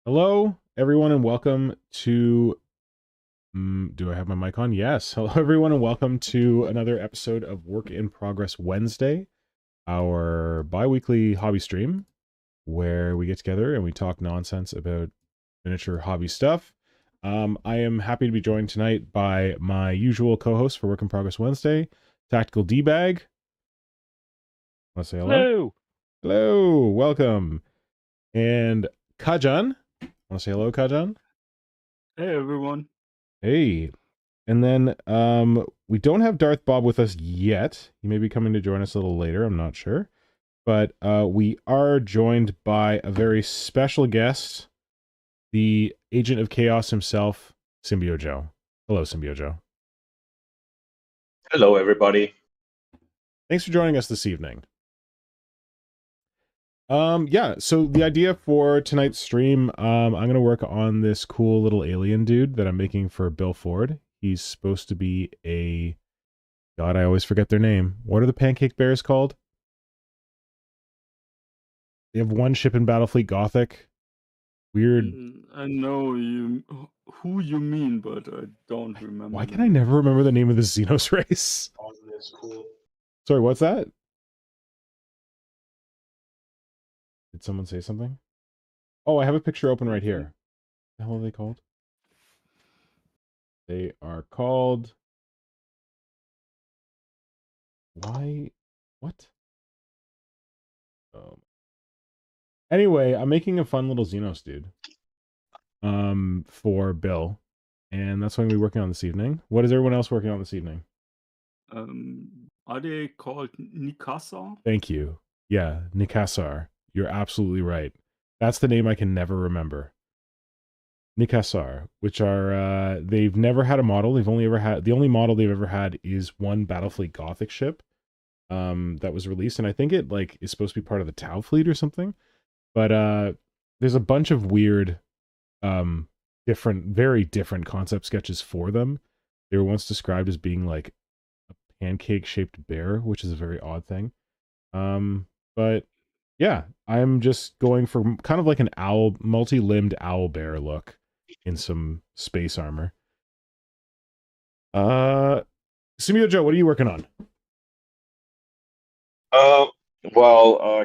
Hello, everyone, and welcome to. Do I have my mic on? Yes. Hello, everyone, and welcome to another episode of Work in Progress Wednesday, our bi weekly hobby stream where we get together and we talk nonsense about miniature hobby stuff. I am happy to be joined tonight by my usual co host for Work in Progress Wednesday, Tactical Dbag. Want to say hello? Hello. Hello, welcome. And Kajan. Want to say hello, Kajan? Hey everyone. Hey. And then we don't have Darth Bob with us yet. He may be coming to join us a little later, I'm not sure. But we are joined by a very special guest, the agent of chaos himself, Symbio Joe. Hello, Symbio Joe. Hello, everybody. Thanks for joining us this evening. Yeah, so the idea for tonight's stream, I'm gonna work on this cool little alien dude that I'm making for Bill Ford. He's supposed to be a God, I always forget their name. What are the pancake bears called? They have one ship in Battlefleet Gothic. Weird. I know who you mean, but I don't remember. Why can I never remember the name of the Xenos race? Oh, that's cool. Sorry, what's that? Did someone say something? Oh, I have a picture open right here. What the hell are they called? They are called... Why? What? Anyway, I'm making a fun little Xenos dude. For Bill. And that's what I'm going to be working on this evening. What is everyone else working on this evening? Are they called Nikasa? Thank you. Yeah, Nikasar. You're absolutely right. That's the name I can never remember. Nikasar, which are they've never had a model. They've only ever had the only model they've ever had is one Battlefleet Gothic ship that was released, and I think it like is supposed to be part of the Tau fleet or something. But there's a bunch of weird very different concept sketches for them. They were once described as being like a pancake shaped bear, which is a very odd thing. But yeah, I'm just going for kind of like an owl, multi-limbed owl bear look in some space armor. Simio Joe, what are you working on?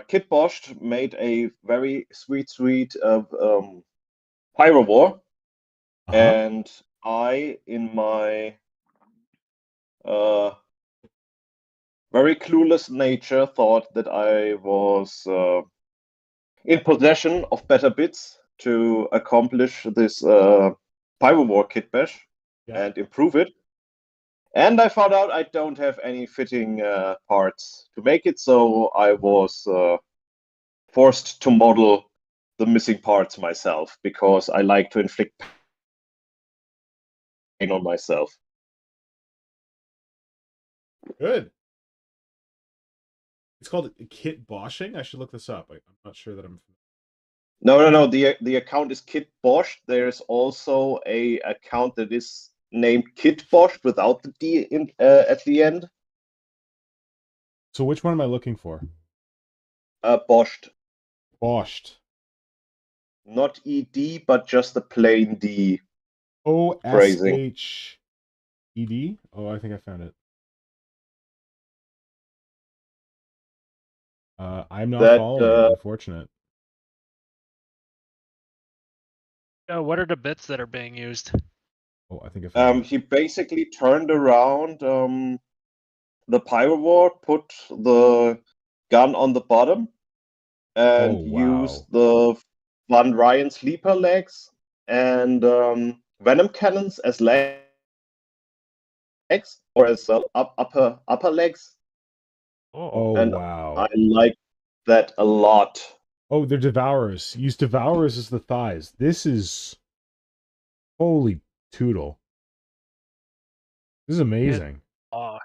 Kit Bosch made a very sweet of Pyro War, and I, in my very clueless nature, thought that I was in possession of better bits to accomplish this Pyro War Kit Bash and improve it. And I found out I don't have any fitting parts to make it, so I was forced to model the missing parts myself because I like to inflict pain on myself. Good. It's called Kit Bosching. I should look this up. I'm not sure that I'm. No. The account is Kit Bosch. There's also a account that is named Kit Bosch without the D at the end. So which one am I looking for? Boscht. Boscht. Not ED, but just the plain D. OSHED? Oh, I think I found it. I'm not following. Unfortunate. What are the bits that are being used? Oh, I think I found it. He basically turned around the Pyro War, put the gun on the bottom, and used the Van Ryan sleeper legs and venom cannons as legs or as upper legs. Wow! I like that a lot. Oh, they're devourers. Use devourers as the thighs. This is holy toodle. This is amazing. Oh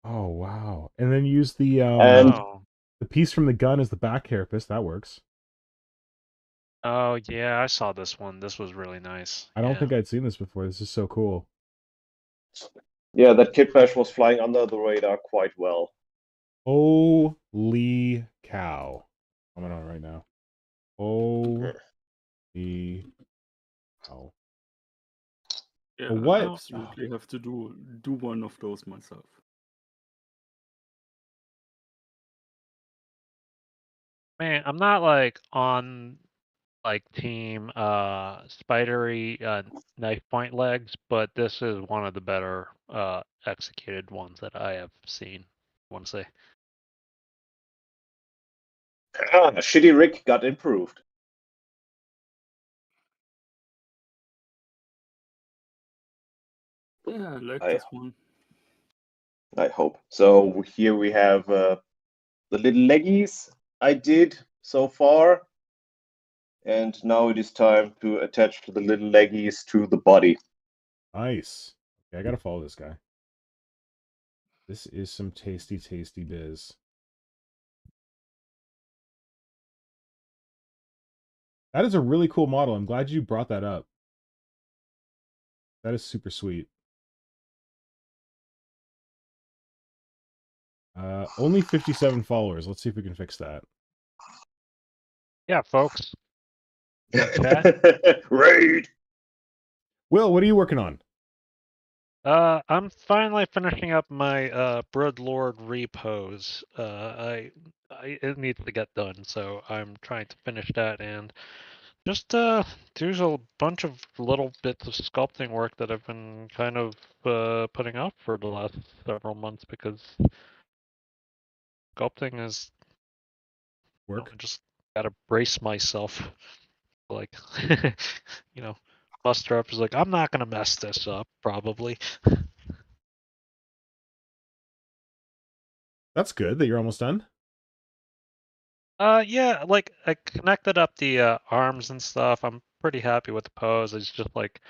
wow! And then use the the piece from the gun as the back carapace. That works. Oh yeah, I saw this one. This was really nice. I don't think I'd seen this before. This is so cool. Yeah, that Kit Bash was flying under the radar quite well. Holy cow! Coming on right now. Oh, the oh. Yeah, What? I absolutely have to do one of those myself. Man, I'm not like on like team spidery knife point legs, but this is one of the better executed ones that I have seen. I want to say. Shitty Rick got improved. Yeah, I like I this one. I hope. So here we have the little leggies I did so far. And now it is time to attach the little leggies to the body. Nice. Okay, I gotta follow this guy. This is some tasty, tasty biz. That is a really cool model. I'm glad you brought that up. That is super sweet. Only 57 followers. Let's see if we can fix that. Yeah, folks. Chat. Raid! Will, what are you working on? I'm finally finishing up my Broodlord repos. It needs to get done, so I'm trying to finish that and just do a bunch of little bits of sculpting work that I've been kind of putting off for the last several months because sculpting is Work? I just gotta brace myself. Like, muster up is like, I'm not gonna mess this up, probably. That's good that you're almost done. Yeah, like I connected up the arms and stuff. I'm pretty happy with the pose. It's just like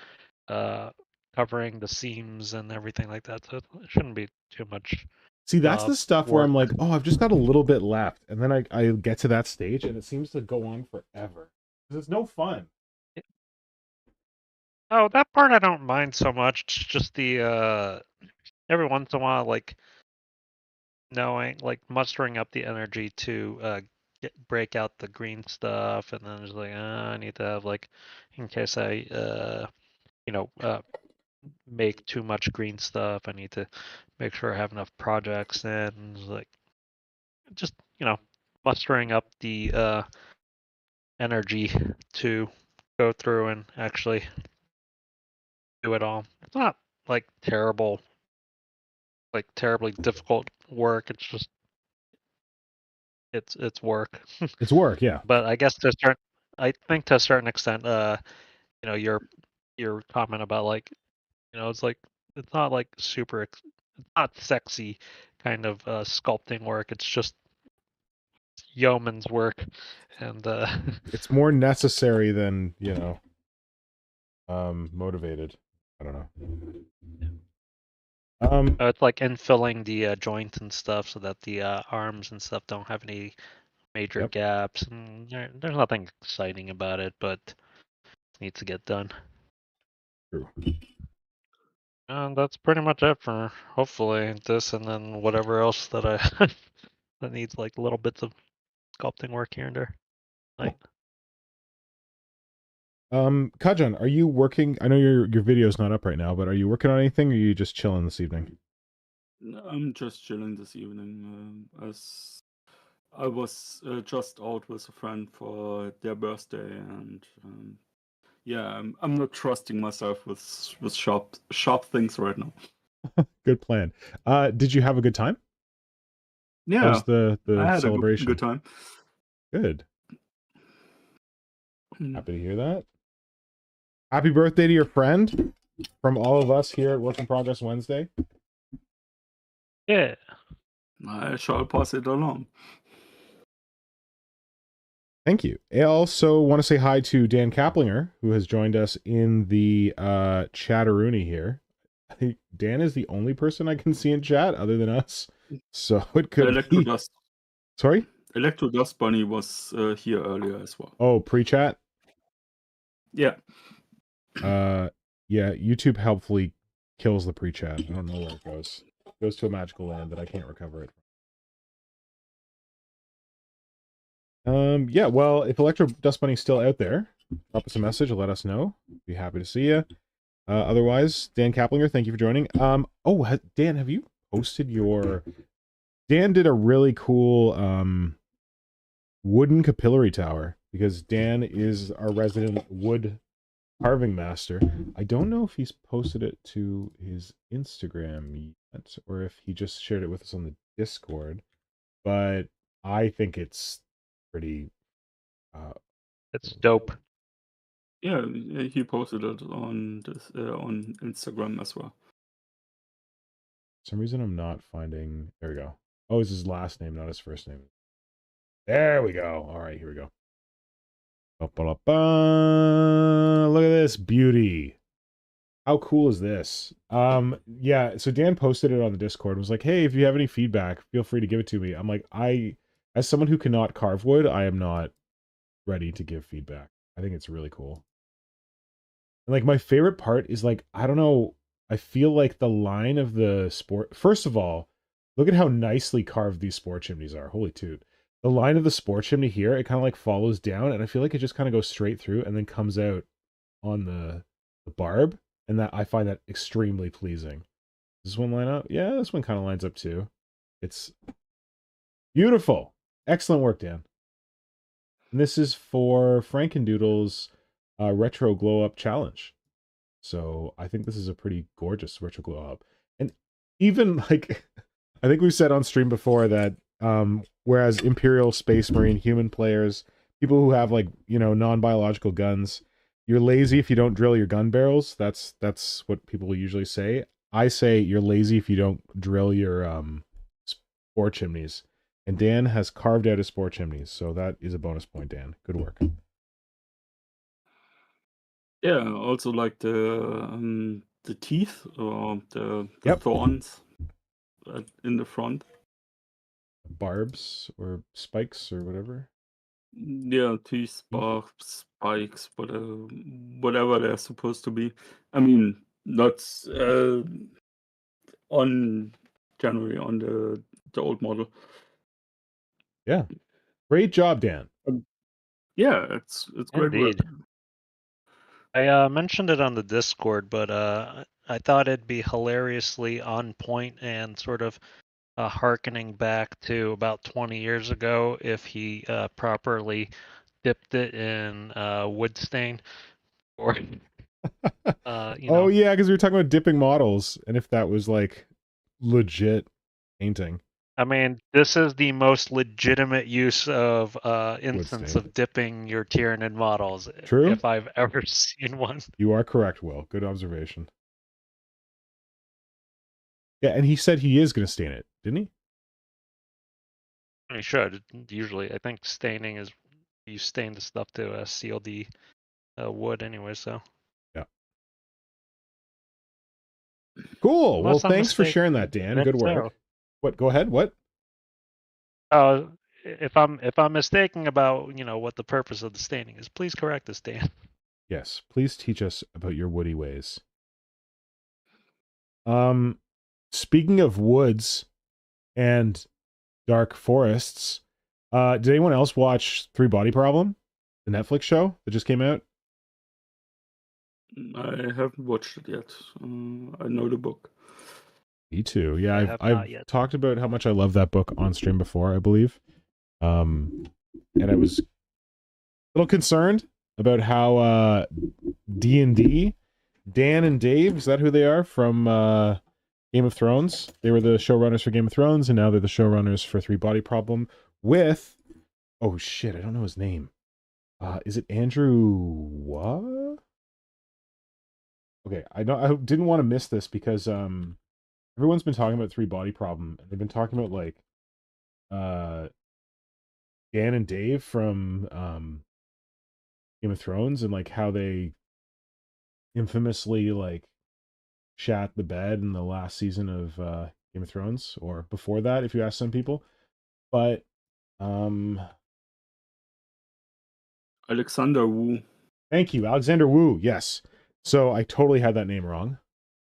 covering the seams and everything like that. So it shouldn't be too much See, that's the stuff where work. I'm like, oh, I've just got a little bit left. And then I get to that stage and it seems to go on forever. Because it's no fun. Oh, that part I don't mind so much. It's just the every once in a while, like knowing, like mustering up the energy to break out the green stuff, and then it's like, I need to have like, in case I you know make too much green stuff, I need to make sure I have enough projects in. It's like just mustering up the energy to go through and actually do it all. It's not like terribly difficult work. It's just it's work. It's work, yeah. But I guess I think to a certain extent, your comment about like, it's like it's not like it's not sexy kind of sculpting work. It's just yeoman's work, and It's more necessary than, motivated. I don't know. it's like infilling the joints and stuff so that the arms and stuff don't have any major Yep. gaps. And there's nothing exciting about it, but it needs to get done. True. And that's pretty much it for hopefully this, and then whatever else that I that needs like little bits of sculpting work here and there. Like, Kajan, are you working? I know your video's not up right now, but are you working on anything or are you just chilling this evening? I'm just chilling this evening, as I was just out with a friend for their birthday, and yeah, I'm not trusting myself with sharp things right now. Good plan. Did you have a good time? How Yeah, was the I had celebration? a good time. Good. Mm. Happy to hear that. Happy birthday to your friend from all of us here at Work in Progress Wednesday. yeah. I shall pass it along. Thank you. I also want to say hi to Dan Kaplinger, who has joined us in the chatteroonie here. I think Dan is the only person I can see in chat other than us. So it could be... Sorry? Electro Dust Bunny was here earlier as well. Oh, pre-chat? Yeah. Yeah, YouTube helpfully kills the pre-chat. I don't know where it goes. It goes to a magical land that I can't recover it. Yeah, well, if Electro Dust Bunny's still out there, drop us a message and let us know. Be happy to see you. Otherwise, Dan Kaplinger, thank you for joining. Dan, have you posted your... Dan did a really cool wooden capillary tower, because Dan is our resident wood carving master. I don't know if he's posted it to his Instagram yet, or if he just shared it with us on the Discord, but I think it's pretty... It's dope. Yeah, he posted it on this on Instagram as well. For some reason I'm not finding... There we go. Oh, it's his last name, not his first name. There we go. All right, here we go. Ba-ba-da-ba. Look at this beauty. How cool is this? Yeah, so Dan posted it on the Discord and was like, hey, if you have any feedback, feel free to give it to me. I'm like, as someone who cannot carve wood, I am not ready to give feedback. I think it's really cool. And like, my favorite part is like, I don't know, I feel like the line of the sport... First of all, look at how nicely carved these sport chimneys are. Holy toot. The line of the sport chimney here, it kind of like follows down, and I feel like it just kind of goes straight through and then comes out on the barb. And that, I find that extremely pleasing. Does this one line up? Yeah, this one kind of lines up too. It's beautiful. Excellent work, Dan. And this is for Frankendoodle's Retro Glow Up Challenge. So I think this is a pretty gorgeous Retro Glow Up. And even like, I think we've said on stream before that whereas Imperial, Space Marine, human players, people who have like, you know, non-biological guns, you're lazy if you don't drill your gun barrels. That's what people usually say. I say you're lazy if you don't drill your spore chimneys. And Dan has carved out his spore chimneys, so that is a bonus point, Dan. Good work. Yeah, also like the teeth or the Yep. thorns in the front. Barbs or spikes or whatever. Yeah, teeth, barbs, spikes, whatever they're supposed to be. I mean, not on January on the old model. Yeah, great job, Dan. Yeah, it's great work. Indeed. I mentioned it on the Discord, but I thought it'd be hilariously on point and sort of harkening back to about 20 years ago if he properly dipped it in wood stain, or Oh yeah, because we were talking about dipping models, and if that was like legit painting. I mean, this is the most legitimate use of instance stain. of dipping your Tyranid models. True. If I've ever seen one. You are correct, Will. Good observation. Yeah, and he said he is going to stain it, didn't he? He should. Usually, I think staining is you stain the stuff to seal the wood anyway. So. Yeah. Cool. Well, thanks for sharing that, Dan. Good work. So. What? Go ahead. What? If I'm mistaken about what the purpose of the staining is, please correct us, Dan. Yes, please teach us about your woody ways. Speaking of woods and dark forests, did anyone else watch Three Body Problem, the Netflix show that just came out? I haven't watched it yet. I know the book. Me too. Yeah, I've talked about how much I love that book on stream before, I believe. And I was a little concerned about how D&D, Dan and Dave, is that who they are from Game of Thrones? They were the showrunners for Game of Thrones, and now they're the showrunners for Three Body Problem with... Oh shit, I don't know his name. Is it Andrew what? Okay, I didn't want to miss this because everyone's been talking about Three Body Problem, and they've been talking about like Dan and Dave from Game of Thrones, and like how they infamously like shat the bed in the last season of Game of Thrones, or before that, if you ask some people. But Alexander Wu. Thank you, Alexander Wu. Yes. So I totally had that name wrong.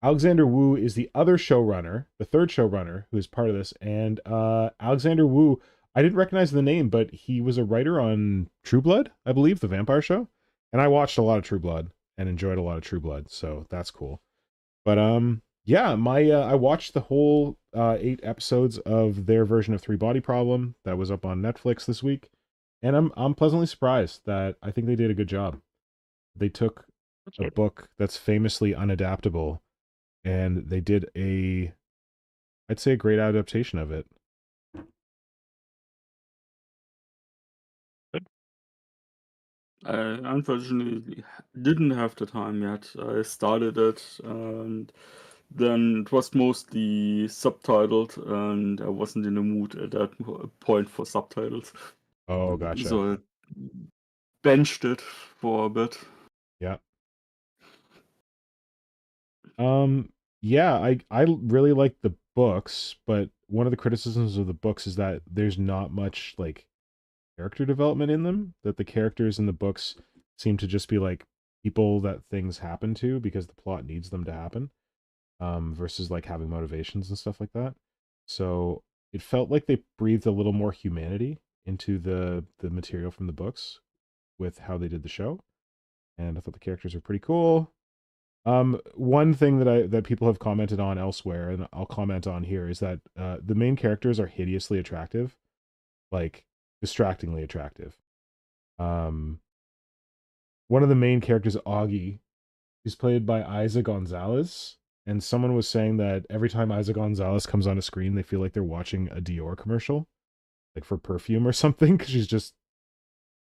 Alexander Wu is the other showrunner, the third showrunner who is part of this, and Alexander Wu, I didn't recognize the name, but he was a writer on True Blood, I believe, the vampire show. And I watched a lot of True Blood and enjoyed a lot of True Blood, so that's cool. But yeah, my I watched the whole 8 episodes of their version of Three Body Problem that was up on Netflix this week, and I'm pleasantly surprised that I think they did a good job. They took a book that's famously unadaptable, and they did I'd say a great adaptation of it. I unfortunately didn't have the time yet. I started it, and then it was mostly subtitled, and I wasn't in the mood at that point for subtitles. Oh, gotcha. So I benched it for a bit. Yeah. Yeah, I really like the books, but one of the criticisms of the books is that there's not much like character development in them, that the characters in the books seem to just be like people that things happen to because the plot needs them to happen, versus like having motivations and stuff like that. So it felt like they breathed a little more humanity into the material from the books with how they did the show, and I thought the characters are pretty cool. One thing that people have commented on elsewhere, and I'll comment on here, is that the main characters are hideously attractive, like distractingly attractive. One of the main characters, Augie, is played by Isa Gonzalez, and someone was saying that every time Isa Gonzalez comes on a screen, they feel like they're watching a Dior commercial, like for perfume or something, because she's just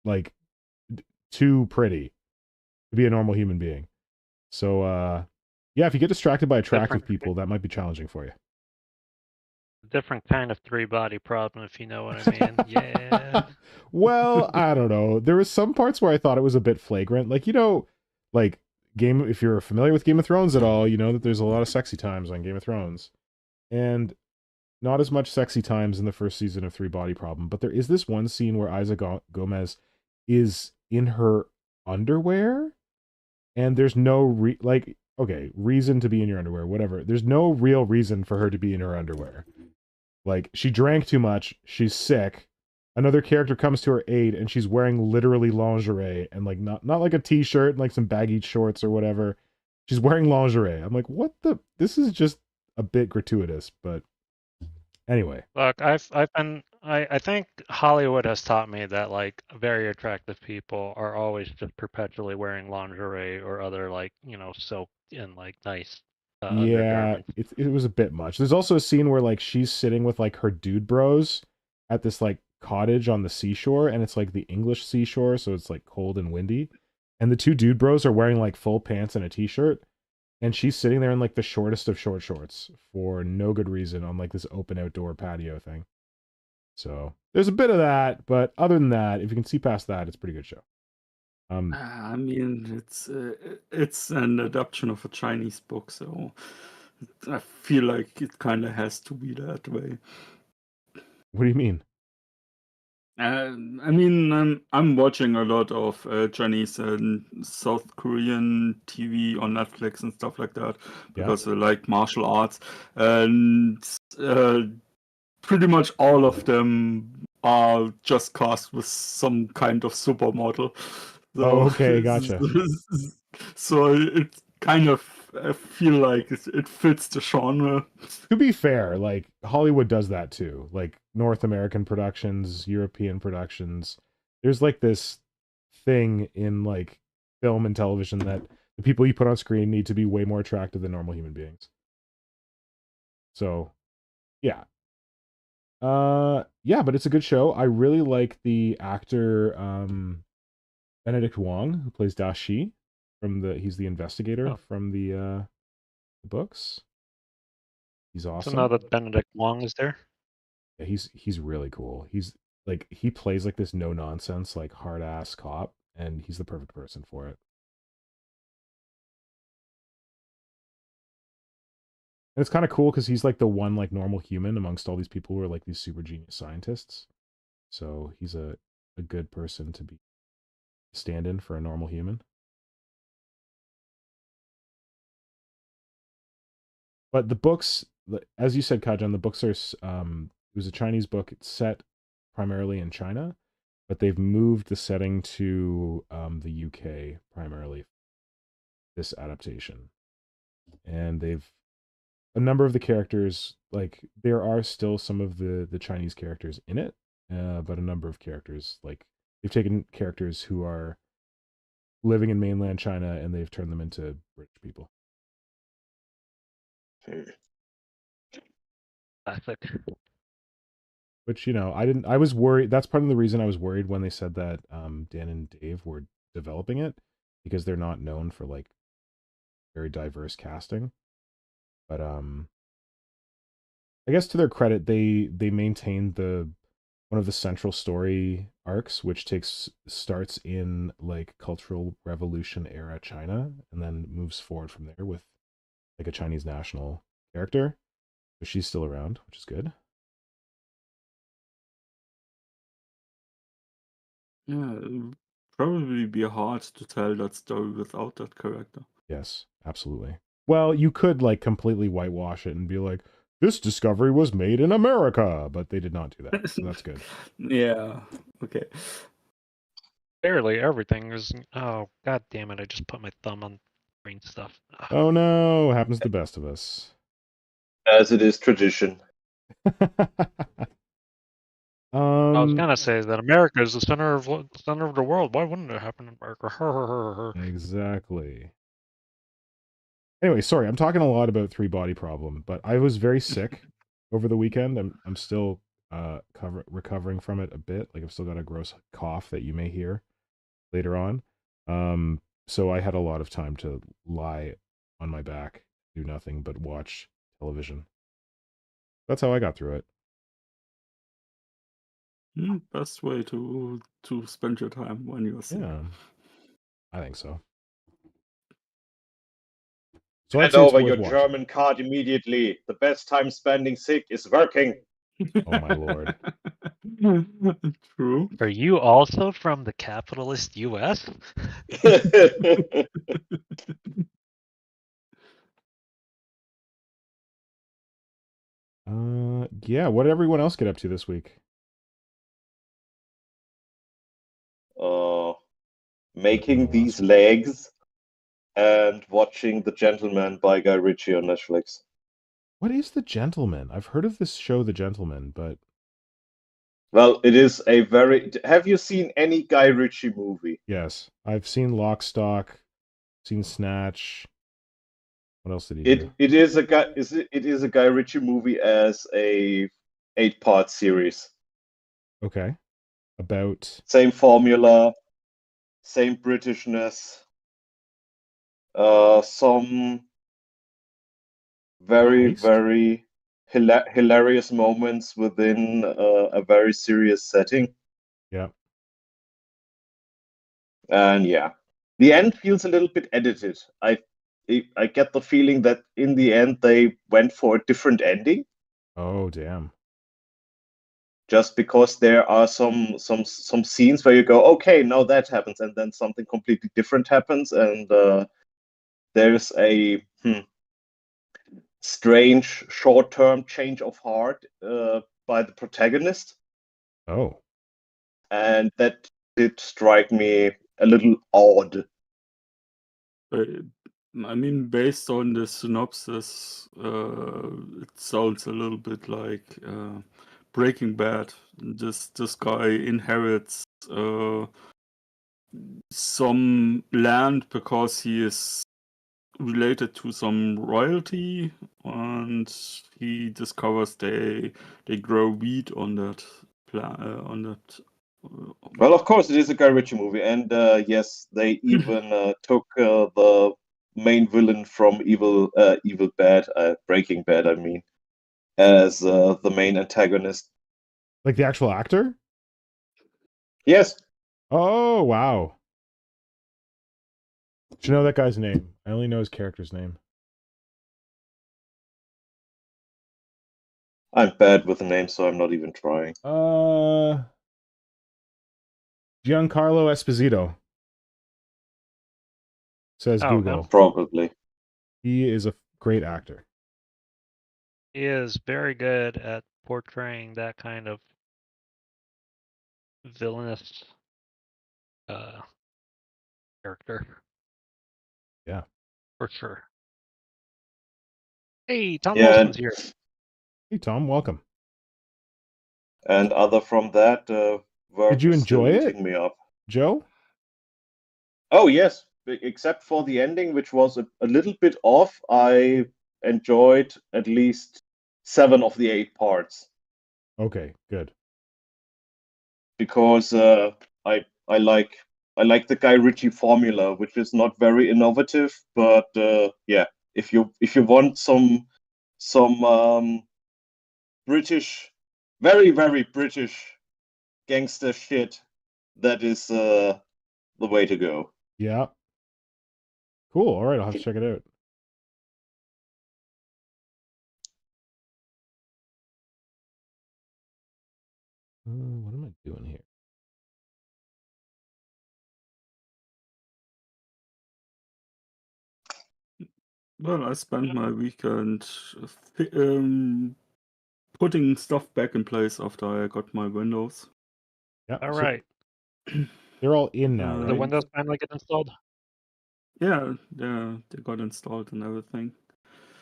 like too pretty to be a normal human being. So, yeah, if you get distracted by attractive people, that might be challenging for you. Different kind of three-body problem, if you know what I mean. Yeah. Well, I don't know. There was some parts where I thought it was a bit flagrant. Like, like if you're familiar with Game of Thrones at all, you know that there's a lot of sexy times on Game of Thrones. And not as much sexy times in the first season of Three Body Problem, but there is this one scene where Isa Gomez is in her underwear, and there's no reason to be in your underwear, whatever. There's no real reason for her to be in her underwear. Like, she drank too much, she's sick, another character comes to her aid, and she's wearing literally lingerie, and like not like a t-shirt and like some baggy shorts or whatever. She's wearing lingerie. I'm like, what the? This is just a bit gratuitous, but anyway. Look, I think Hollywood has taught me that like very attractive people are always just perpetually wearing lingerie or other like, silk and like nice Yeah, undergarments. it was a bit much. There's also a scene where like she's sitting with like her dude bros at this like cottage on the seashore, and it's like the English seashore, so it's like cold and windy. And the two dude bros are wearing like full pants and a t-shirt, and she's sitting there in like the shortest of short shorts for no good reason on like this open outdoor patio thing. So there's a bit of that, but other than that, if you can see past that, it's a pretty good show. I mean, it's an adaptation of a Chinese book, so I feel like it kind of has to be that way. What do you mean? I mean, I'm watching a lot of Chinese and South Korean TV on Netflix and stuff like that because I like martial arts, and pretty much all of them are just cast with some kind of supermodel. So, Oh, okay, gotcha. So it kind of, I feel like it fits the genre. To be fair, like Hollywood does that too. Like North American productions, European productions. There's like this thing in like film and television that the people you put on screen need to be way more attractive than normal human beings. So, yeah. Yeah, but it's a good show. I really like the actor Benedict Wong, who plays Da Shi he's the investigator from the books. He's awesome. So now that Benedict Wong is there? Yeah, he's really cool. He's like, he plays like this no nonsense, like hard ass cop, and he's the perfect person for it. And it's kind of cool because he's like the one like normal human amongst all these people who are like these super genius scientists. So he's a good person to be stand-in for a normal human. But the books, as you said, Kajan, the books are it was a Chinese book. It's set primarily in China, but they've moved the setting to the UK primarily. This adaptation, and they've a number of the characters, like there are still some of the Chinese characters in it, but a number of characters, like they've taken characters who are living in mainland China and they've turned them into British people. Classic. Which, I was worried. That's part of the reason I was worried when they said that Dan and Dave were developing it, because they're not known for like very diverse casting. But I guess to their credit, they maintained one of the central story arcs, which starts in like Cultural Revolution era China, and then moves forward from there with like a Chinese national character. So she's still around, which is good. Yeah, it would probably be hard to tell that story without that character. Yes, absolutely. Well, you could like completely whitewash it and be like, this discovery was made in America, but they did not do that. So that's good. Yeah, okay. Barely everything is. Oh, god damn it! I just put my thumb on green stuff. Ugh. Oh no, happens to the best of us. As it is tradition. I was gonna say that America is the center of the world. Why wouldn't it happen in America? Exactly. Anyway, sorry, I'm talking a lot about Three Body Problem, but I was very sick over the weekend. I'm still recovering from it a bit. Like I've still got a gross cough that you may hear later on. So I had a lot of time to lie on my back, do nothing but watch television. That's how I got through it. Best way to spend your time when you're sick. Yeah, I think so. So Hand over your German card immediately. The best time spending sick is working. Oh my lord. True. Are you also from the capitalist U.S.? Yeah. What did everyone else get up to this week? Making these legs and watching The Gentleman by Guy Ritchie on Netflix. What is The Gentleman? I've heard of this show, The Gentleman, but... Well, it is a very... Have you seen any Guy Ritchie movie? Yes. I've seen Lock, Stock, seen Snatch. What else did he do? It is a Guy Ritchie movie as a 8-part series. Okay. About... Same formula, same Britishness, some very, very hilarious moments within a very serious setting. Yeah. And yeah, the end feels a little bit edited. I get the feeling that in the end they went for a different ending. Oh, damn. Just because there are some scenes where you go, okay, now that happens, and then something completely different happens, and there's a strange short-term change of heart by the protagonist. Oh. And that did strike me a little odd. I mean, based on the synopsis, it sounds a little bit like Breaking Bad. This guy inherits some land because he is related to some royalty, and he discovers they grow wheat on that Well, of course, it is a Guy Ritchie movie, and yes, they even took the main villain from Evil Bad, Breaking Bad, I mean, as the main antagonist. Like the actual actor? Yes. Oh, wow. Do you know that guy's name? I only know his character's name. I'm bad with the name, so I'm not even trying. Giancarlo Esposito. Says Google. Probably. He is a great actor. He is very good at portraying that kind of villainous character. Yeah. For sure. Hey, Tom Yeah, Wilson's here. Hey, Tom, welcome. and other from that, work Did you is still enjoy it? eating me up. Joe? Oh yes, except for the ending, which was a little bit off. I enjoyed at least 7 of the 8 parts Okay, good. because I like the Guy Ritchie formula, which is not very innovative, but yeah, if you want some British, very very British gangster shit, that is the way to go. Yeah. Cool. All right, I'll have to check it out. What am I doing here? Well, I spent my weekend putting stuff back in place after I got my Windows. Yeah. All so right. they're all in now, The The right? Windows finally get installed. Yeah, they got installed and everything.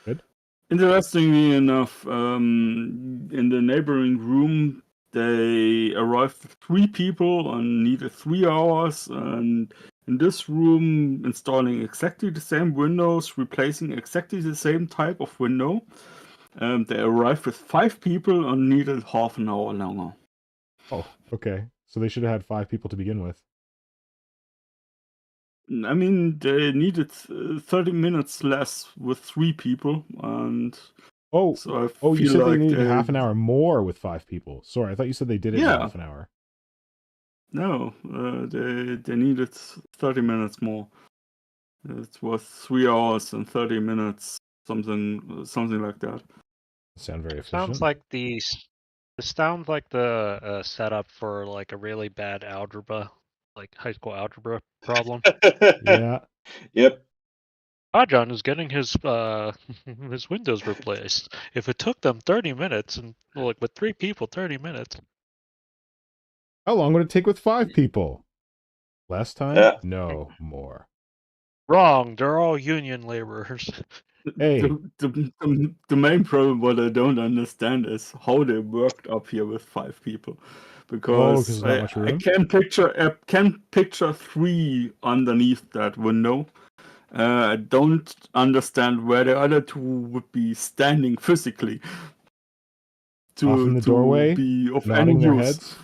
Good. Interestingly enough, in the neighboring room, they arrived with 3 people and needed 3 hours. And in this room, installing exactly the same Windows, replacing exactly the same type of window, they arrived with 5 people and needed half an hour longer. Oh, okay. So they should have had 5 people to begin with. I mean, they needed 30 minutes less with 3 people, and Oh, so I you feel said they like needed half an hour more with 5 people. Sorry, I thought you said they did it in Yeah. half an hour. No, they needed 30 minutes more. It was 3 hours and 30 minutes, something like that. Sound very efficient. Sounds like this sounds like the setup for like a really bad algebra, like high school algebra problem. Yeah. Yep. Kajan is getting his his windows replaced. If it took them 30 minutes, and like with 3 people, 30 minutes. How long would it take with 5 people? Less time? Yeah. No, more. Wrong. They're all union laborers. Hey. The main problem, what I don't understand, is how they worked up here with 5 people, because there's not much I room? can picture 3 underneath that window. I don't understand where the other 2 would be standing physically Off in the doorway, be of nodding any their use. heads.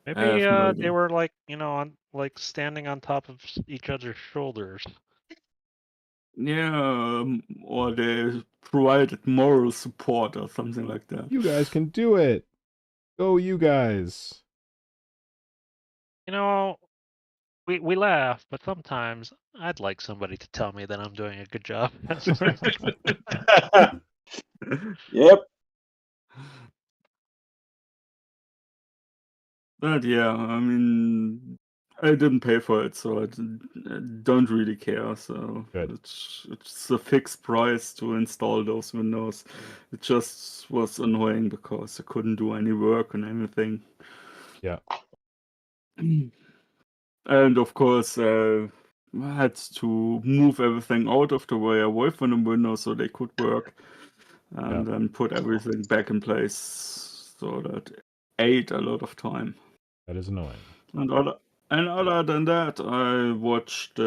I Maybe have no they idea. were like, on like standing on top of each other's shoulders. Yeah, or they provided moral support or something like that. You guys can do it. Go, you guys. We laugh, but sometimes I'd like somebody to tell me that I'm doing a good job. Yep. But yeah, I mean, I didn't pay for it, so I don't really care. So Good. it's a fixed price to install those windows. It just was annoying because I couldn't do any work on anything. Yeah. And of course, I had to move everything out of the way away from the windows so they could work, and then put everything back in place. So that ate a lot of time. That is annoying. And other than that, I watched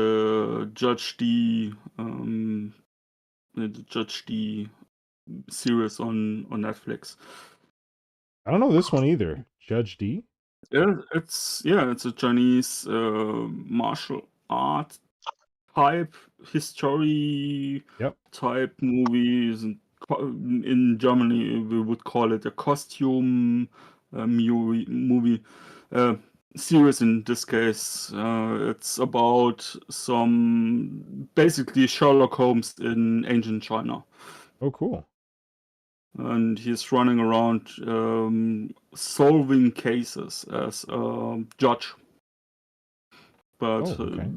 Judge D, the Judge D series on Netflix. I don't know this one either. Judge D? Yeah, it's a Chinese martial art type history Yep. type movies. In Germany, we would call it a costume movie. Series in this case. It's about some basically Sherlock Holmes in ancient China, Oh, cool. and he's running around solving cases as a judge, but Oh, okay.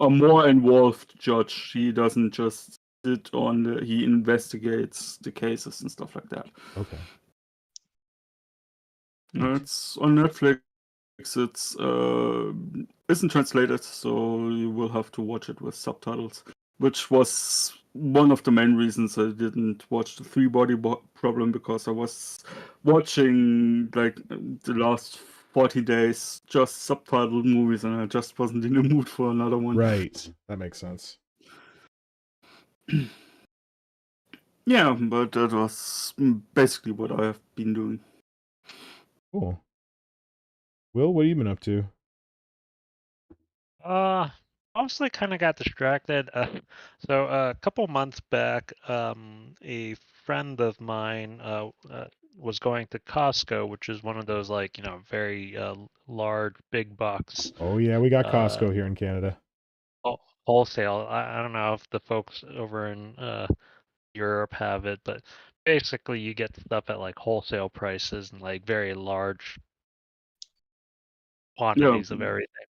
a more involved judge. He doesn't just sit on he investigates the cases and stuff like that. Okay. It's on Netflix. It's isn't translated, so you will have to watch it with subtitles, which was one of the main reasons I didn't watch the Three Body Problem, because I was watching like the last 40 days just subtitled movies, and I just wasn't in the mood for another one. Right. That makes sense. Yeah, but that was basically what I have been doing. Cool. Will, what have you been up to? Mostly kind of got distracted. So a couple months back, a friend of mine was going to Costco, which is one of those like very large big box Oh yeah, we got uh Costco here in Canada. wholesale. I don't know if the folks over in Europe have it, but basically you get stuff at like wholesale prices and like very large Yeah, quantities of everything.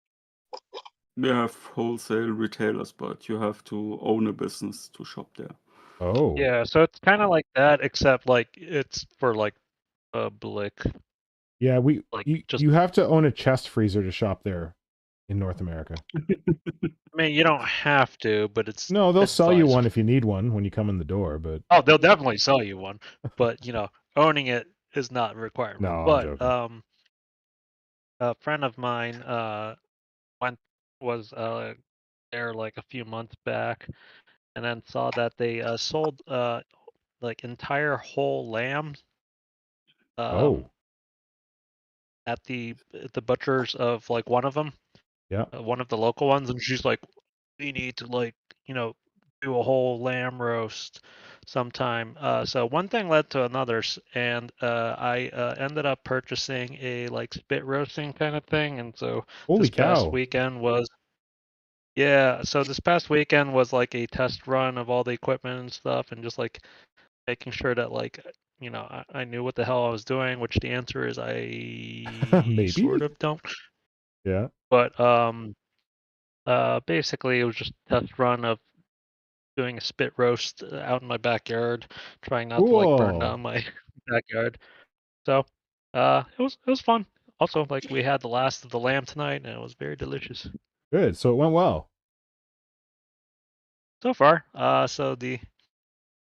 we have wholesale retailers, but you have to own a business to shop there. Oh. Yeah, so it's kind of like that, except like it's for like public, Yeah, like you just. you have to own a chest freezer to shop there in North America. I mean, you don't have to, but it's No, they'll sell you one advisable. if you need one when you come in the door, but Oh, they'll definitely sell you one, but owning it is not a requirement. no, I'm But joking. a friend of mine was there like a few months back, and then saw that they sold like entire whole lambs Oh, at the butchers of like one of them, yeah. one of the local ones, and she's like, we need to like do a whole lamb roast sometime. So one thing led to another, and I ended up purchasing a like spit roasting kind of thing, and so Holy this past cow. weekend was. Yeah, so this past weekend was like a test run of all the equipment and stuff, and just like making sure that like I knew what the hell I was doing, which the answer is I sort Maybe? of don't. Yeah. But basically it was just a test run of doing a spit roast out in my backyard, trying not to like burn Cool. down my backyard. So it was fun. Also, like we had the last of the lamb tonight, and it was very delicious Good. So it went well. so far. So the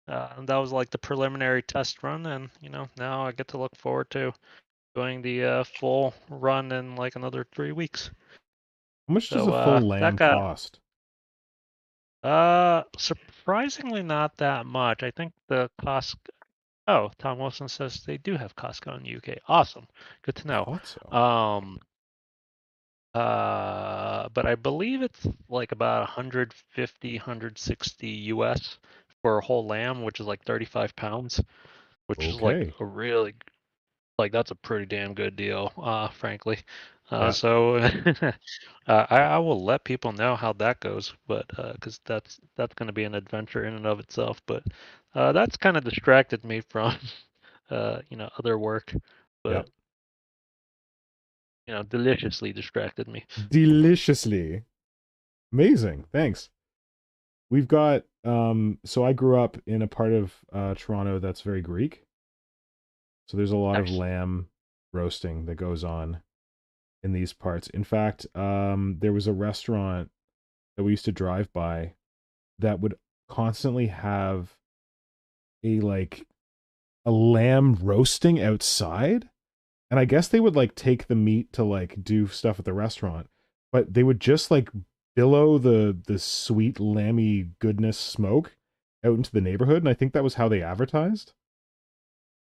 that was like the preliminary test run, and now I get to look forward to doing the full run in like another 3 weeks. How much does So a full that lamb got cost? surprisingly not that much. I think the cost. Oh, Tom Wilson says they do have Costco in the UK. Awesome, good to I know. thought so. But I believe it's like about 150, 160 US for a whole lamb, which is like 35 pounds, which is like Okay. a really that's a pretty damn good deal, frankly. Yeah. So I will let people know how that goes, but because that's going to be an adventure in and of itself. But that's kind of distracted me from other work, Yeah. but deliciously distracted me. Deliciously. Amazing. Thanks. We've got so I grew up in a part of Toronto that's very Greek. So there's a lot of Nice. lamb roasting that goes on in these parts. In fact, there was a restaurant that we used to drive by that would constantly have a lamb roasting outside. And I guess they would like take the meat to like do stuff at the restaurant, but they would just like billow the sweet lamby goodness smoke out into the neighborhood, and I think that was how they advertised.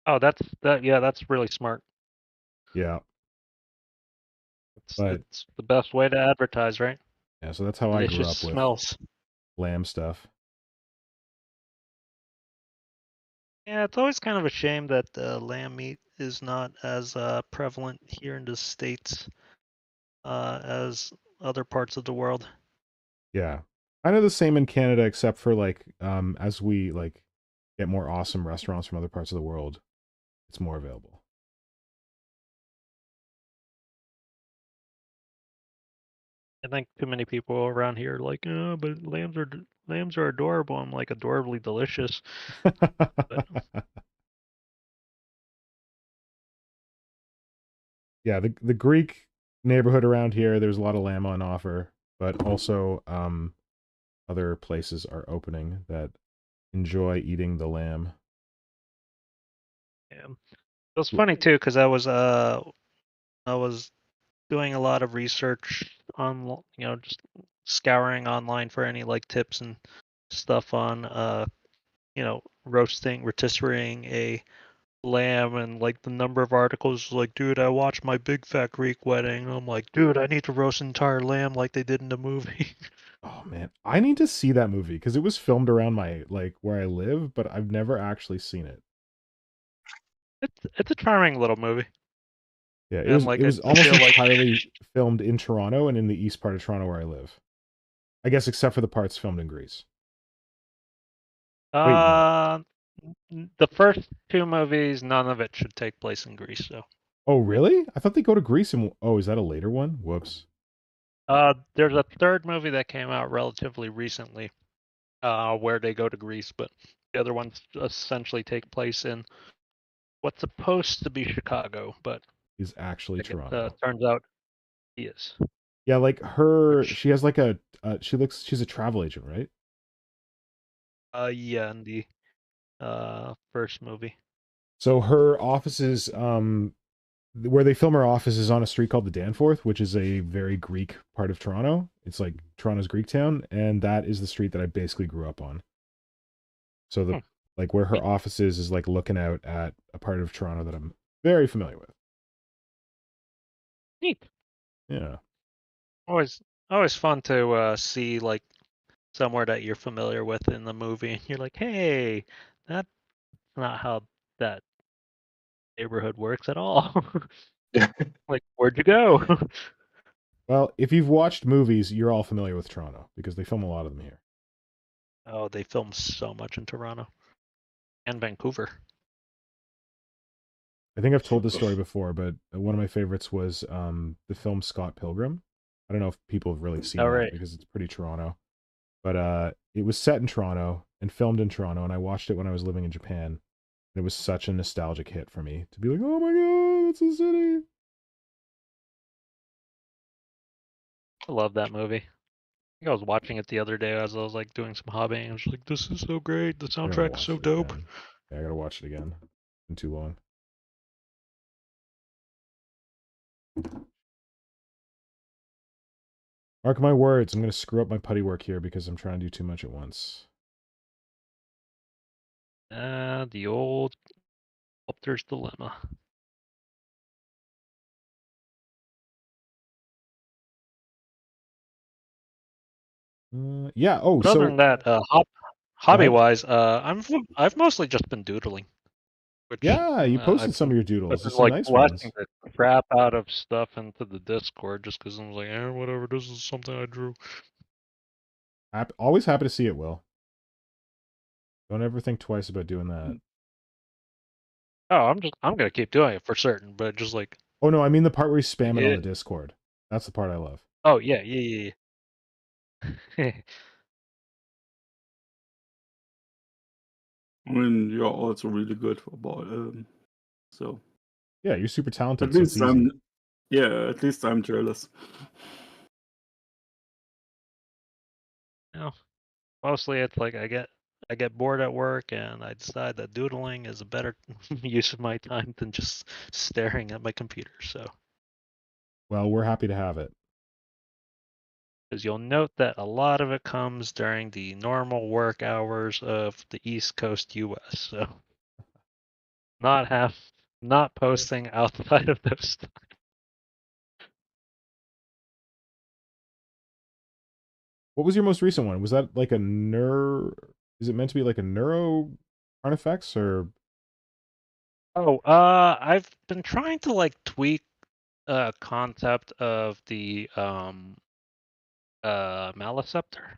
Oh, that's really smart. Yeah, It's but it's the best way to advertise, right? yeah, so that's how I grew Delicious up with smells. lamb stuff. Yeah, it's always kind of a shame that lamb meat is not as prevalent here in the States as other parts of the world. Yeah, kind of the same in Canada, except for like as we like get more awesome restaurants from other parts of the world, it's more available. I think too many people around here are like, oh, but lambs are adorable. I'm like adorably delicious. But yeah, the Greek neighborhood around here, there's a lot of lamb on offer, but also other places are opening that enjoy eating the lamb. Yeah. It was funny too because I was doing a lot of research on just scouring online for any like tips and stuff on rotisserie a lamb, and like the number of articles like, dude, I watched My Big Fat Greek Wedding. I'm like, dude, I need to roast an entire lamb like they did in the movie. Oh man, I need to see that movie because it was filmed around my where I live, but I've never actually seen it. It's a charming little movie. Yeah, it And was like it was I almost feel like entirely filmed in Toronto and in the east part of Toronto where I live. I guess except for the parts filmed in Greece. Wait, no. the first two movies, none of it should take place in Greece. So Oh, really? I thought they go to Greece and oh, is that a later one? Whoops. there's a third movie that came out relatively recently, where they go to Greece, but the other ones essentially take place in what's supposed to be Chicago, but Is actually it Toronto. turns out he is. Yeah, like she has like she's a travel agent, right? Yeah, in the first movie. So her office is where they film her office is on a street called the Danforth, which is a very Greek part of Toronto. It's like Toronto's Greek town, and that is the street that I basically grew up on. So the like where her office is like looking out at a part of Toronto that I'm very familiar with. Neat. Yeah. Always fun to see like somewhere that you're familiar with in the movie. You're like, hey, that's not how that neighborhood works at all. Like, where'd you go? Well, if you've watched movies, you're all familiar with Toronto because they film a lot of them here. Oh, they film so much in Toronto and Vancouver. I think I've told this story before, but one of my favorites was the film Scott Pilgrim. I don't know if people have really seen that right. because it's pretty Toronto. But it was set in Toronto and filmed in Toronto, and I watched it when I was living in Japan. And it was such a nostalgic hit for me to be like, oh my god, that's a city. I love that movie. I think I was watching it the other day as I was like doing some hobbying. I was like, this is so great. The soundtrack is so dope. Yeah, I gotta watch it again. It's been too long. Mark my words, I'm gonna screw up my putty work here because I'm trying to do too much at once. The old sculptor's dilemma. Yeah. Oh, but other than that, hobby-wise, I've mostly just been doodling. Which, yeah, you posted some of your doodles. There's some like nice blasting ones. the crap out of stuff into the Discord just because I was like, whatever. This is something I drew. Always happy to see it, Will. Don't ever think twice about doing that. Oh, I'm gonna keep doing it for certain, but just like. Oh no, I mean the part where you spam it on the Discord. That's the part I love. Oh yeah. I mean, you're also really good about so. Yeah, you're super talented. At least at least I'm jealous. No, mostly it's like I get bored at work and I decide that doodling is a better use of my time than just staring at my computer. So. Well, we're happy to have it. Because you'll note that a lot of it comes during the normal work hours of the East Coast US. So not posting outside of those times. What was your most recent one? Was that like a is it meant to be like a neuro artifacts or? Oh, I've been trying to like tweak concept of the Maliceptor.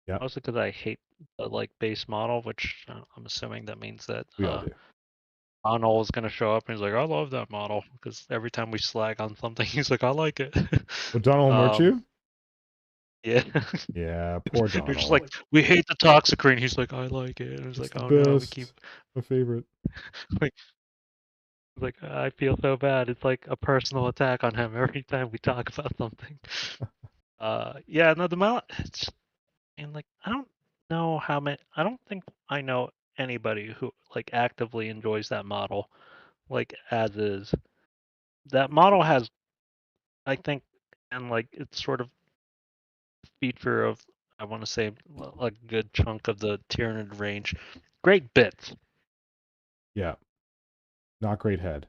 Yeah. Mostly because I hate the like base model, which I'm assuming that means that We all do. Arnold is gonna show up and he's like, I love that model, because every time we slag on something, he's like, I like it. Oh, Donald Murchu? Yeah. Yeah, poor Donald. They're just like, we hate the Toxicrene. He's like, I like it. And it's like, the oh best. no, we keep my favorite. like Like, I feel so bad. It's like a personal attack on him every time we talk about something. Yeah, no, the model. It's and like I don't know how many. I don't think I know anybody who like actively enjoys that model, like as is. That model has, I think, and like it's sort of feature of I want to say a good chunk of the Tyranid range. Great bits. Yeah. Not great head.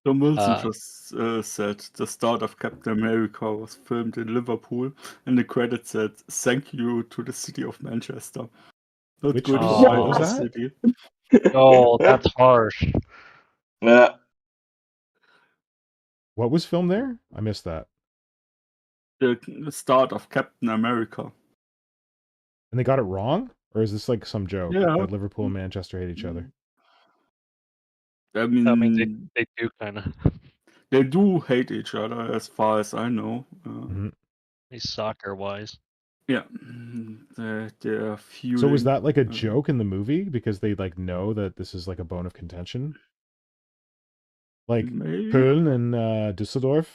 Tom Wilson Uh, just said the start of Captain America was filmed in Liverpool, and the credits said, "Thank you to the city of Manchester." Not Which good Oh. facility for was the that? city. Oh, that's harsh. Yeah. What was filmed there? I missed that. The start of Captain America. And they got it wrong? Or is this like some joke Yeah. that Liverpool and Manchester hate each other? I I mean, mean, they do kind of. they do hate each other, as far as I know. Mhm. Soccer wise. Yeah, they're feuding. So was that like a joke in the movie because they like know that this is like a bone of contention? Like Maybe. Köln and Düsseldorf?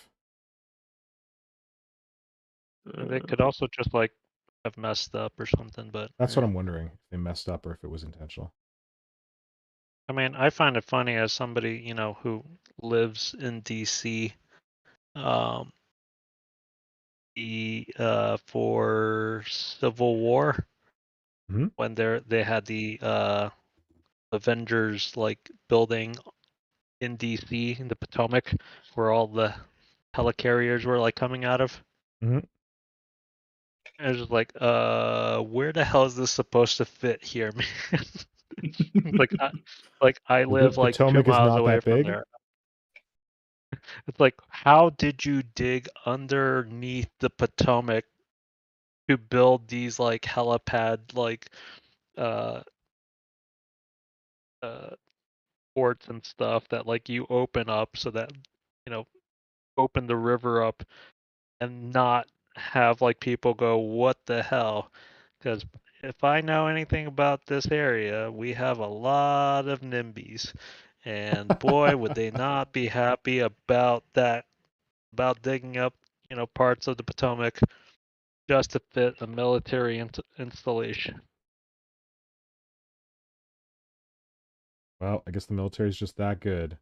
They could also just like have messed up or something, but That's what I'm wondering. If they messed up or if it was intentional. I mean, I find it funny as somebody, who lives in DC, for Civil War Mhm. when they had the Avengers like building in DC in the Potomac where all the helicarriers were like coming out of. Mhm. I was just like, where the hell is this supposed to fit here, man? like I The live like 2 Potomac is miles not away that from big. there. It's like, how did you dig underneath the Potomac to build these like helipad like uh uh ports and stuff that like you open up so that open the river up and not have like people go, what the hell? Because if I know anything about this area, we have a lot of NIMBYs. And boy, would they not be happy about that, about digging up, parts of the Potomac just to fit a military installation. Well, I guess the military is just that good.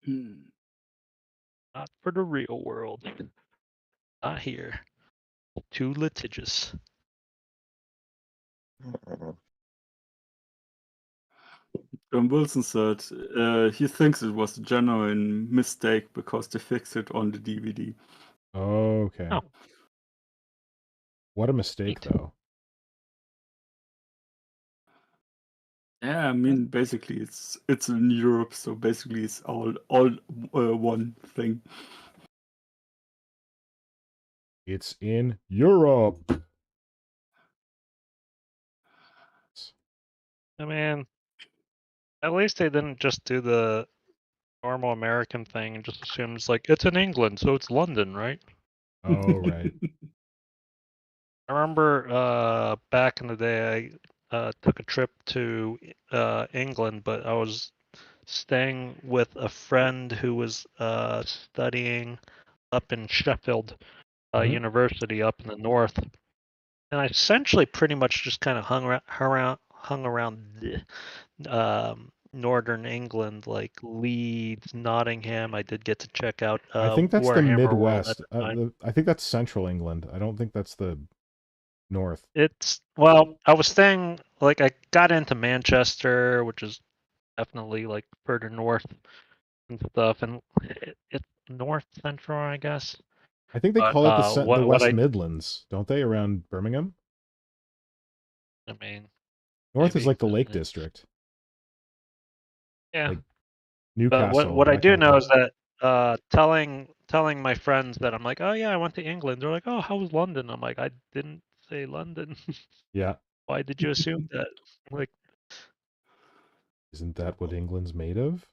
Not for the real world. Not here. Too litigious. John Wilson said he thinks it was a genuine mistake because they fixed it on the DVD. Okay. Oh. What a mistake, Neat. though. Yeah, I mean, basically, it's in Europe, so basically, it's all one thing. It's in Europe. I mean, at least they didn't just do the normal American thing and just assume it's like, it's in England, so it's London, right? Oh, right. I remember back in the day, I took a trip to England, but I was staying with a friend who was studying up in Sheffield Mhm. University up in the north, and I essentially pretty much just kind of hung around northern England, like Leeds, Nottingham. I did get to check out I think that's the Warhammer World at Midwest. the time. I think that's central England. I don't think that's the north. I was staying like I got into Manchester, which is definitely like further north and stuff, and it's north central, I guess. I think they But call it the what West I Midlands, don't they, around Birmingham? mean, North is maybe like the Lake District, yeah. like But Newcastle, what I that do kind of know thing. is that telling my friends that I'm like, oh yeah, I went to England. They're like, oh, how was London? I'm like, I didn't say London. Yeah. Why did you assume that? Like, Isn't that what England's made of?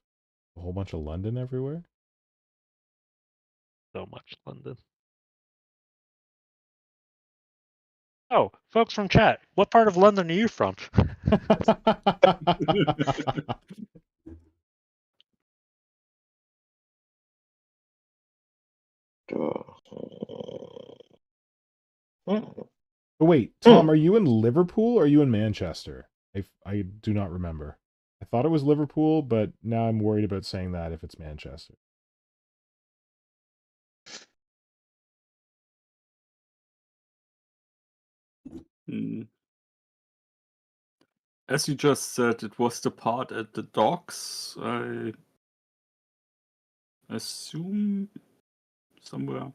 A whole bunch of London everywhere? so much London. Oh, folks from chat, what part of London are you from? But wait, Tom, are you in Liverpool or are you in Manchester? I do not remember. I thought it was Liverpool, but now I'm worried about saying that if it's Manchester. As you just said, it was the part at the docks. I assume somewhere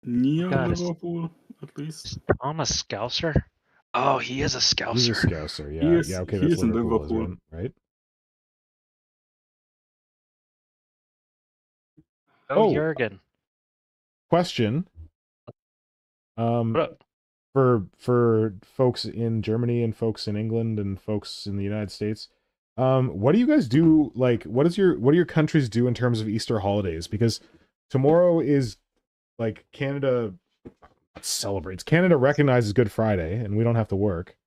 near God, Liverpool, at least. Is Tom a Scouser? Oh, he is a Scouser. He's a Scouser, He yeah. is- Yeah, okay, he that's is in Liverpool, Liverpool. isn't it? Right? Oh, Oh. Jurgen. Question. What up? For folks in Germany and folks in England and folks in the United States, what do you guys do? Like, what do your countries do in terms of Easter holidays? Because tomorrow is like Canada recognizes Good Friday, and we don't have to work.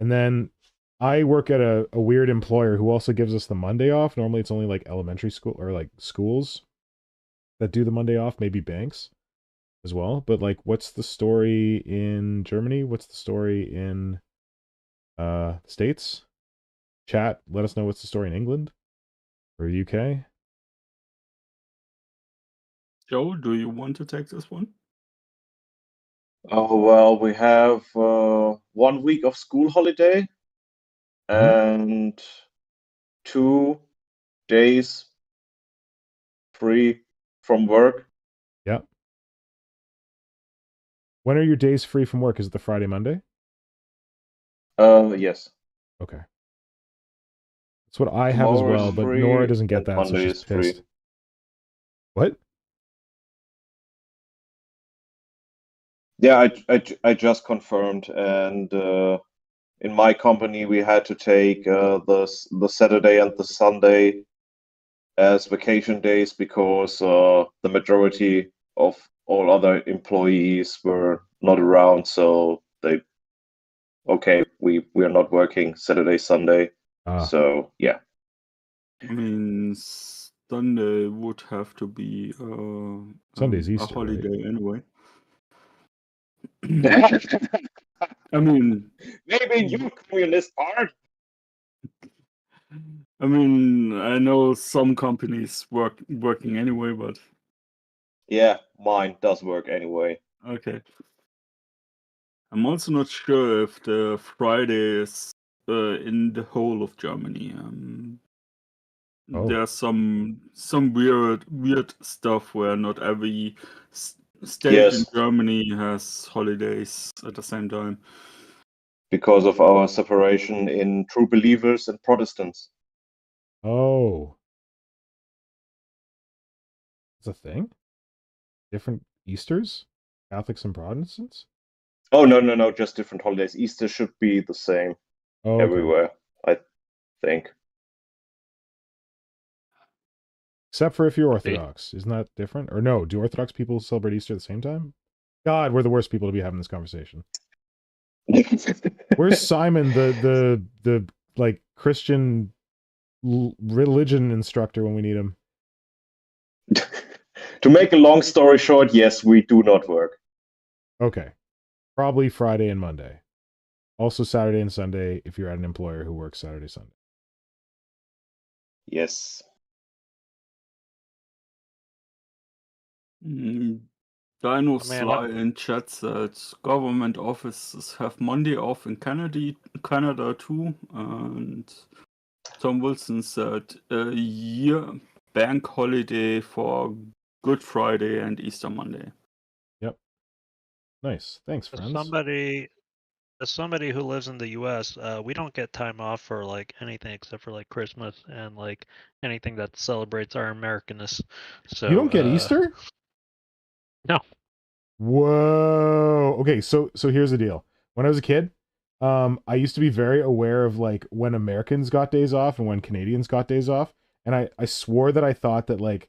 And then I work at a weird employer who also gives us the Monday off. Normally, it's only like elementary school or like schools that do the Monday off, maybe banks as well. But like, what's the story in Germany? What's the story in States? Chat, let us know what's the story in England or UK. Joe, do you want to take this one? Oh, well, we have 1 week of school holiday and 2 days free from work. Yeah. When are your days free from work? Is it the Friday, Monday? Yes. Okay. That's what I have as Tomorrow well, is but free, Nora doesn't get and that, so Monday she's is free. pissed. What? Yeah, I just confirmed, and in my company we had to take the Saturday and the Sunday as vacation days because the majority of all other employees were not around, so we are not working Saturday, Sunday. So yeah. I mean, Sunday would have to be Sunday's a Easter, right? holiday anyway. I mean, maybe in your communist part. I mean, I know some companies working anyway, but Yeah, mine does work anyway. okay. I'm also not sure if the Friday is in the whole of Germany. Oh. There's some weird stuff where not every state in Yes, Germany has holidays at the same time. because of our separation in true believers and Protestants. Oh. It's a thing? Different Easters? Catholics and Protestants? Oh no, just different holidays. Easter should be the same Oh, okay. everywhere, I think. Except for if you're Orthodox. Isn't that different? Or no, do Orthodox people celebrate Easter at the same time? God, we're the worst people to be having this conversation. Where's Simon, the like Christian religion instructor when we need him? To make a long story short, yes, we do not work. Okay. Probably Friday and Monday. Also Saturday and Sunday if you're at an employer who works Saturday, Sunday. Yes. Dino Sly in chat said government offices have Monday off in Canada too, and Tom Wilson said a year bank holiday for Good Friday and Easter Monday. Yep. Nice. Thanks, friends. As somebody who lives in the U.S., we don't get time off for like anything except for like Christmas and like anything that celebrates our Americanness. So you don't get Easter? No. Whoa. Okay, so here's the deal. When I was a kid, I used to be very aware of like when Americans got days off and when Canadians got days off, and I swore that I thought that like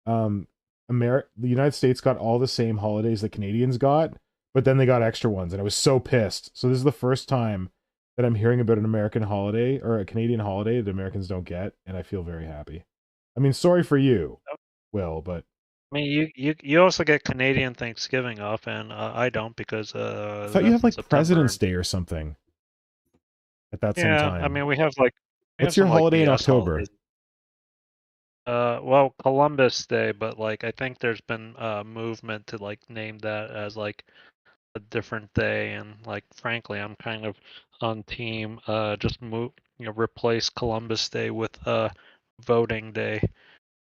the United States got all the same holidays that Canadians got, but then they got extra ones, and I was so pissed. So this is the first time that I'm hearing about an American holiday or a Canadian holiday that Americans don't get, and I feel very happy. I mean, sorry for you, Will, but I mean, you also get Canadian Thanksgiving off, and I don't because I thought that's you have in like September. President's Day or something at that same Yeah, time. I mean, we have like what's your some, like, holiday in BS October? holidays. Well, Columbus Day, but like I think there's been movement to like name that as like a different day, and like frankly, I'm kind of on team just replace Columbus Day with voting day,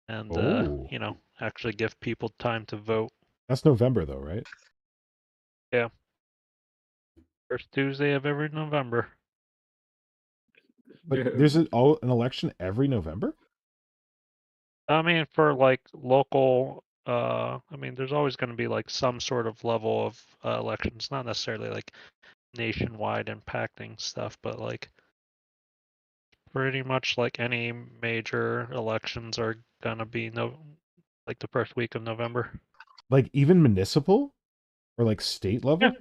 and Oh, actually give people time to vote. that's November though, right? Yeah, first Tuesday of every November. But Yeah. there's an election every November? I mean, for like local, I mean, there's always going to be like some sort of level of elections, not necessarily like nationwide impacting stuff, but like pretty much like any major elections are gonna be like the first week of November. Like even municipal or like state level?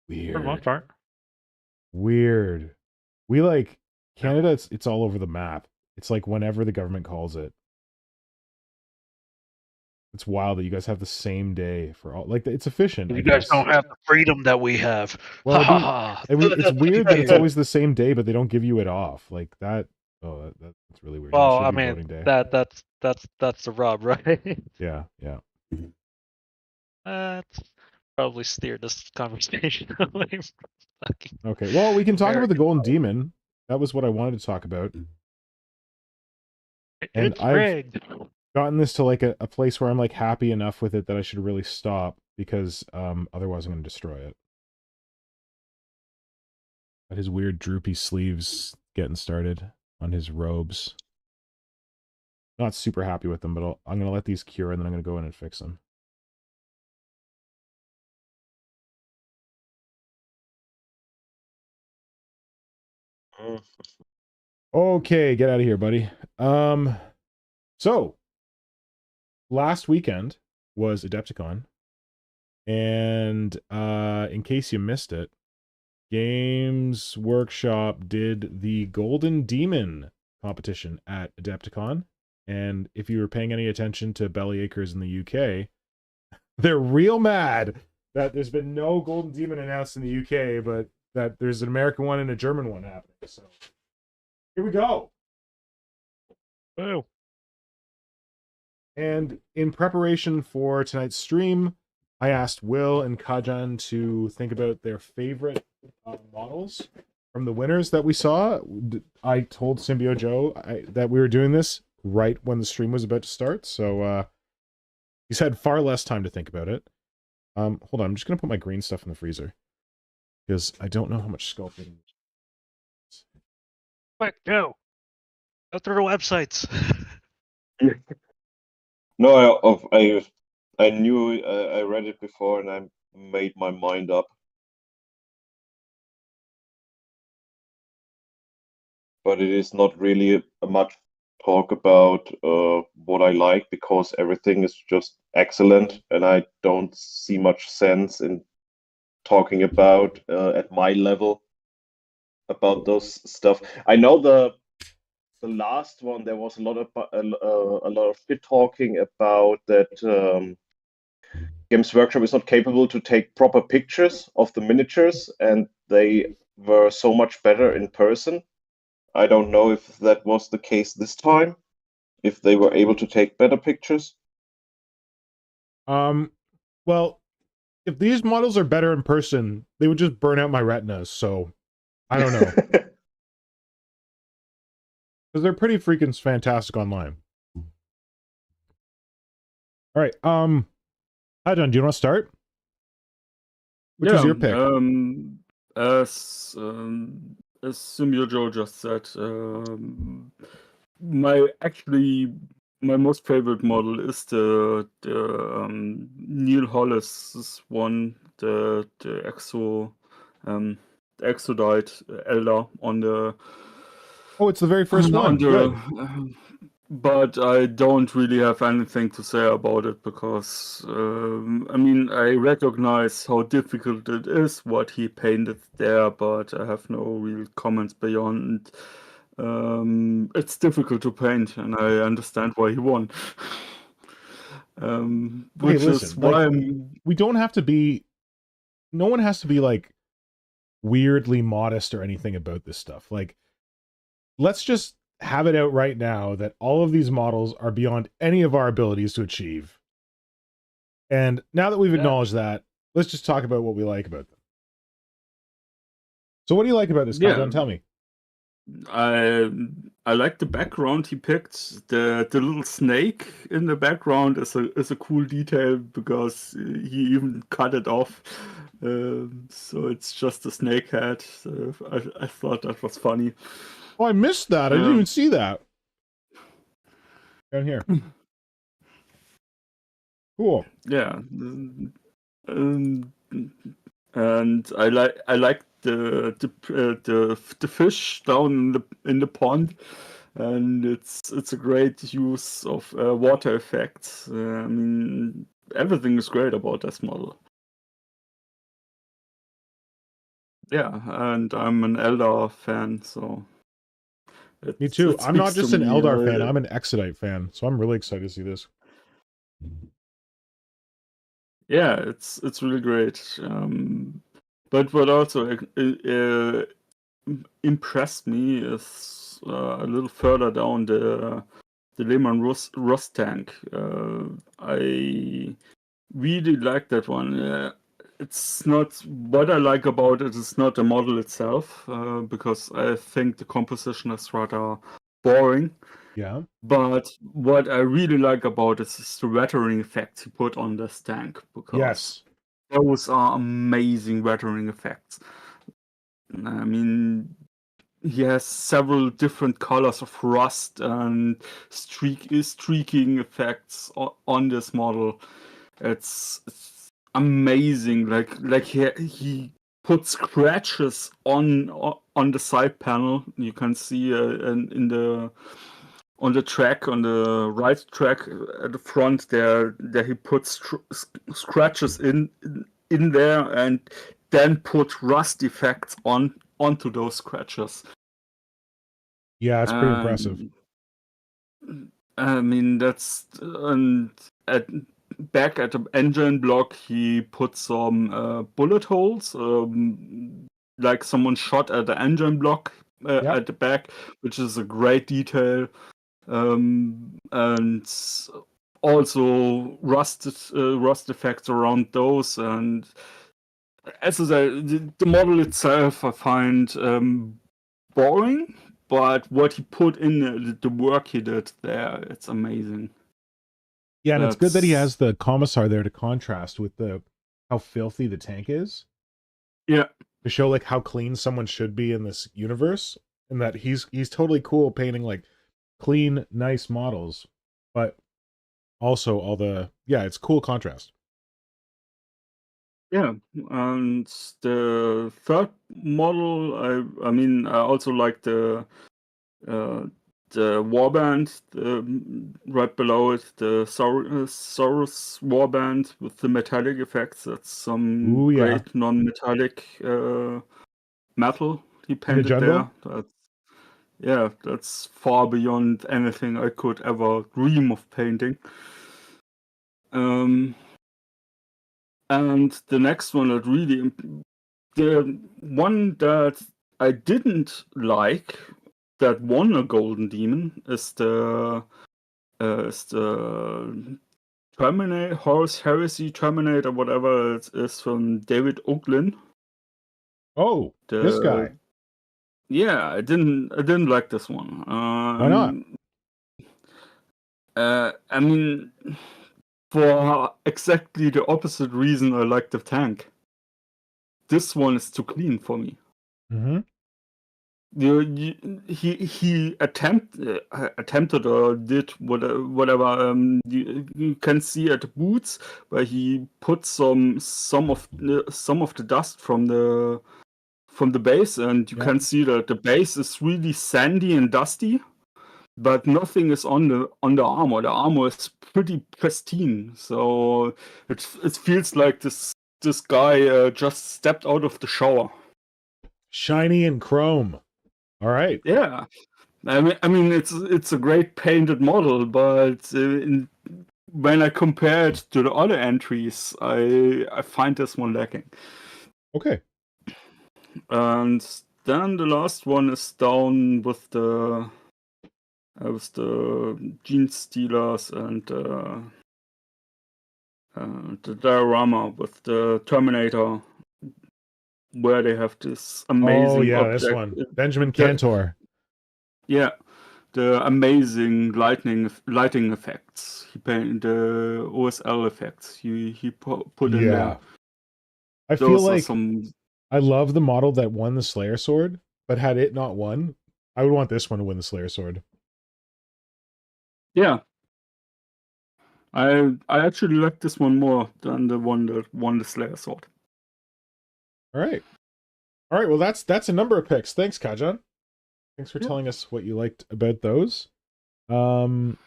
Yeah, for the most Weird. part. Weird. We like Canada, it's all over the map. It's like whenever the government calls it. It's wild that you guys have the same day for all. Like it's efficient. You guys don't have the freedom that we have. Well, Ha ha it's weird that it's Yeah. always the same day, but they don't give you it off like that. Oh, that's really weird. Well, It should I be mean, voting day. that's the rub, right? Yeah, yeah. That's probably steered this conversation away from fucking. Okay. Well, we can talk about the American Golden Demon. That was what I wanted to talk about. And It's I've rigged. gotten this to like a place where I'm like happy enough with it that I should really stop because otherwise I'm going to destroy it. But his weird droopy sleeves getting started on his robes. Not super happy with them, but I'm going to let these cure and then I'm going to go in and fix them. Okay, get out of here, buddy. So last weekend was Adepticon, and in case you missed it, Games Workshop did the Golden Demon competition at Adepticon, and if you were paying any attention to Bellyacres in the UK, they're real mad that there's been no Golden Demon announced in the UK, but that there's an American one and a German one happening. So here we go. Oh. And in preparation for tonight's stream, I asked Will and Kajan to think about their favorite models from the winners that we saw. I told Symbio Joe that we were doing this right when the stream was about to start, so he's had far less time to think about it. Hold on, I'm just going to put my green stuff in the freezer, because I don't know how much sculpting. Quick, Joe. Go through the websites. No, I knew I read it before and I made my mind up. But it is not really a much talk about what I like because everything is just excellent and I don't see much sense in talking about at my level about those stuff. I know the last one there was a lot of shit talking about that Games Workshop is not capable to take proper pictures of the miniatures and they were so much better in person. I don't know if that was the case this time, if they were able to take better pictures. Well, if these models are better in person, they would just burn out my retinas, so I don't know. Because they're pretty freaking fantastic online. All right, hi John, do you want to start? Which is your pick? As Symbio Joe just said, my most favorite model is the Neil Hollis one, the Exodite Elder on the. Oh, it's the very first one. On the, Good. But I don't really have anything to say about it because, I mean, I recognize how difficult it is what he painted there, but I have no real comments beyond. It's difficult to paint, and I understand why he won. Okay, Which is listen, why like, we don't have to be. No one has to be like weirdly modest or anything about this stuff. Like, let's just have it out right now that all of these models are beyond any of our abilities to achieve. And now that we've acknowledged that, let's just talk about what we like about them. So what do you like about this, Yeah. Kajan? Tell me. I like the background he picked. The little snake in the background is a cool detail because he even cut it off. So it's just a snake head. I thought that was funny. Oh, I missed that. I didn't even see that. Down here. Cool. Yeah. And I like the fish down in the pond, and it's a great use of water effects. I mean, everything is great about this model. Yeah, and I'm an Eldar fan, so Me too. it I'm not speaks to just an me, Eldar fan. I'm an Exodite fan. So I'm really excited to see this. Yeah, it's really great. But what also impressed me is a little further down the Lehman Russ tank. I really like that one. It's not what I like about it is not the model itself, because I think the composition is rather boring. Yeah. But what I really like about it is the weathering effects he put on this tank, because Yes. those are amazing weathering effects. I mean, he has several different colors of rust and streaking effects on this model. It's amazing. Like he put scratches on the side panel. You can see in the on the track, on the right track at the front there he put scratches in there and then put rust effects onto those scratches. Yeah, it's pretty impressive. I mean, that's back at the engine block he put some bullet holes, like someone shot at the engine block at the back, which is a great detail. And also rust effects around those. And as I said, the model itself I find boring, but what he put in the work he did there, it's amazing. Yeah, and it's good that he has the commissar there to contrast with how filthy the tank is. Yeah. To show like how clean someone should be in this universe, and that he's totally cool painting like clean, nice models, but also all it's cool contrast. Yeah, and the third model, I mean, I also like the warband right below it, the Saurus warband with the metallic effects. That's some great non-metallic metal he painted there. That's far beyond anything I could ever dream of painting. And the next one that really, the one that I didn't like that won a Golden Demon is the Terminator, Horus Heresy Terminator, whatever it is, from David Oglin. Oh, this guy. Yeah, I didn't like this one. Why not? I mean, for exactly the opposite reason I like the tank. This one is too clean for me. Mm-hmm. He attempted or did whatever. You can see at the boots where he put some of the dust from the base, and you can see that the base is really sandy and dusty but nothing is on the armor. The armor is pretty pristine, so it feels like this guy just stepped out of the shower. Shiny and chrome. All right. Yeah, I mean it's a great painted model, but when I compare it to the other entries, I find this one lacking. Okay. And then the last one is down with the Gene Stealers and the diorama with the Terminator, where they have this amazing Oh yeah, object. this one. Benjamin The- Cantor. Yeah, the amazing lighting effects. He painted the OSL effects. He put in Yeah. there. I feel Those are like some. I love the model that won the Slayer Sword, but had it not won, I would want this one to win the Slayer Sword. Yeah, I actually like this one more than the one that won the Slayer Sword. All right. All right, well that's a number of picks. Thanks, Kajan. Thanks for Yeah. telling us what you liked about those. Will,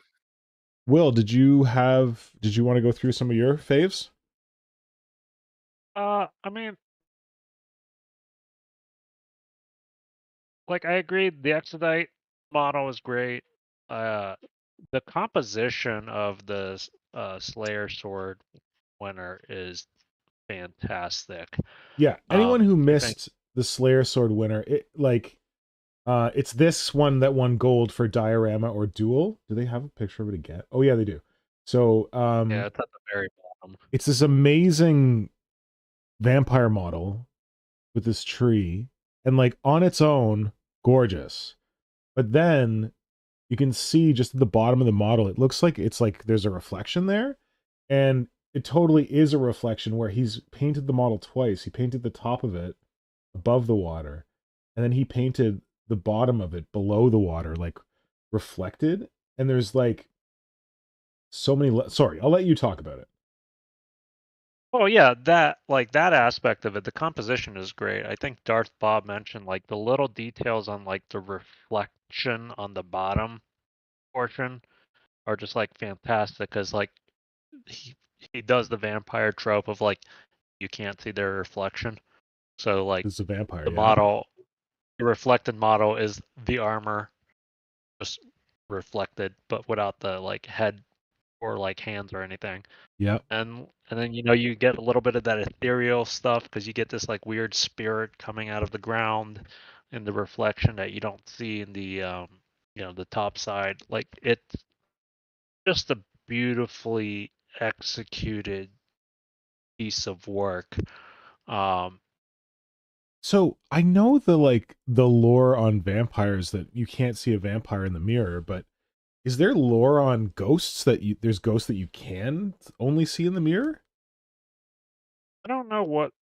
did you want to go through some of your faves? I mean, like I agree, the Exodite model is great. The composition of the Slayer Sword winner is fantastic. Yeah, anyone who I think missed the Slayer Sword winner, it's this one that won gold for diorama or duel. Do they have a picture of it again? Oh yeah, they do. So yeah, it's at the very bottom. it's this amazing vampire model with this tree, and like on its own, gorgeous. But then you can see just at the bottom of the model, it looks like it's like there's a reflection there, and it totally is a reflection where he's painted the model twice. He painted the top of it above the water, and then he painted the bottom of it below the water, like reflected. And there's like so many. Sorry, I'll let you talk about it. Oh yeah, that aspect of it, the composition is great. I think Darth Bob mentioned like the little details on like the reflection on the bottom portion are just like fantastic because like he does the vampire trope of like you can't see their reflection. So like It's a vampire. the Yeah. model, the reflected model is the armor just reflected, but without the like head or like hands or anything. Yeah. And then you get a little bit of that ethereal stuff because you get this like weird spirit coming out of the ground in the reflection that you don't see in the the top side. Like it's just a beautifully executed piece of work. So I know the lore on vampires that you can't see a vampire in the mirror, but is there lore on ghosts that there's ghosts that you can only see in the mirror? I don't know what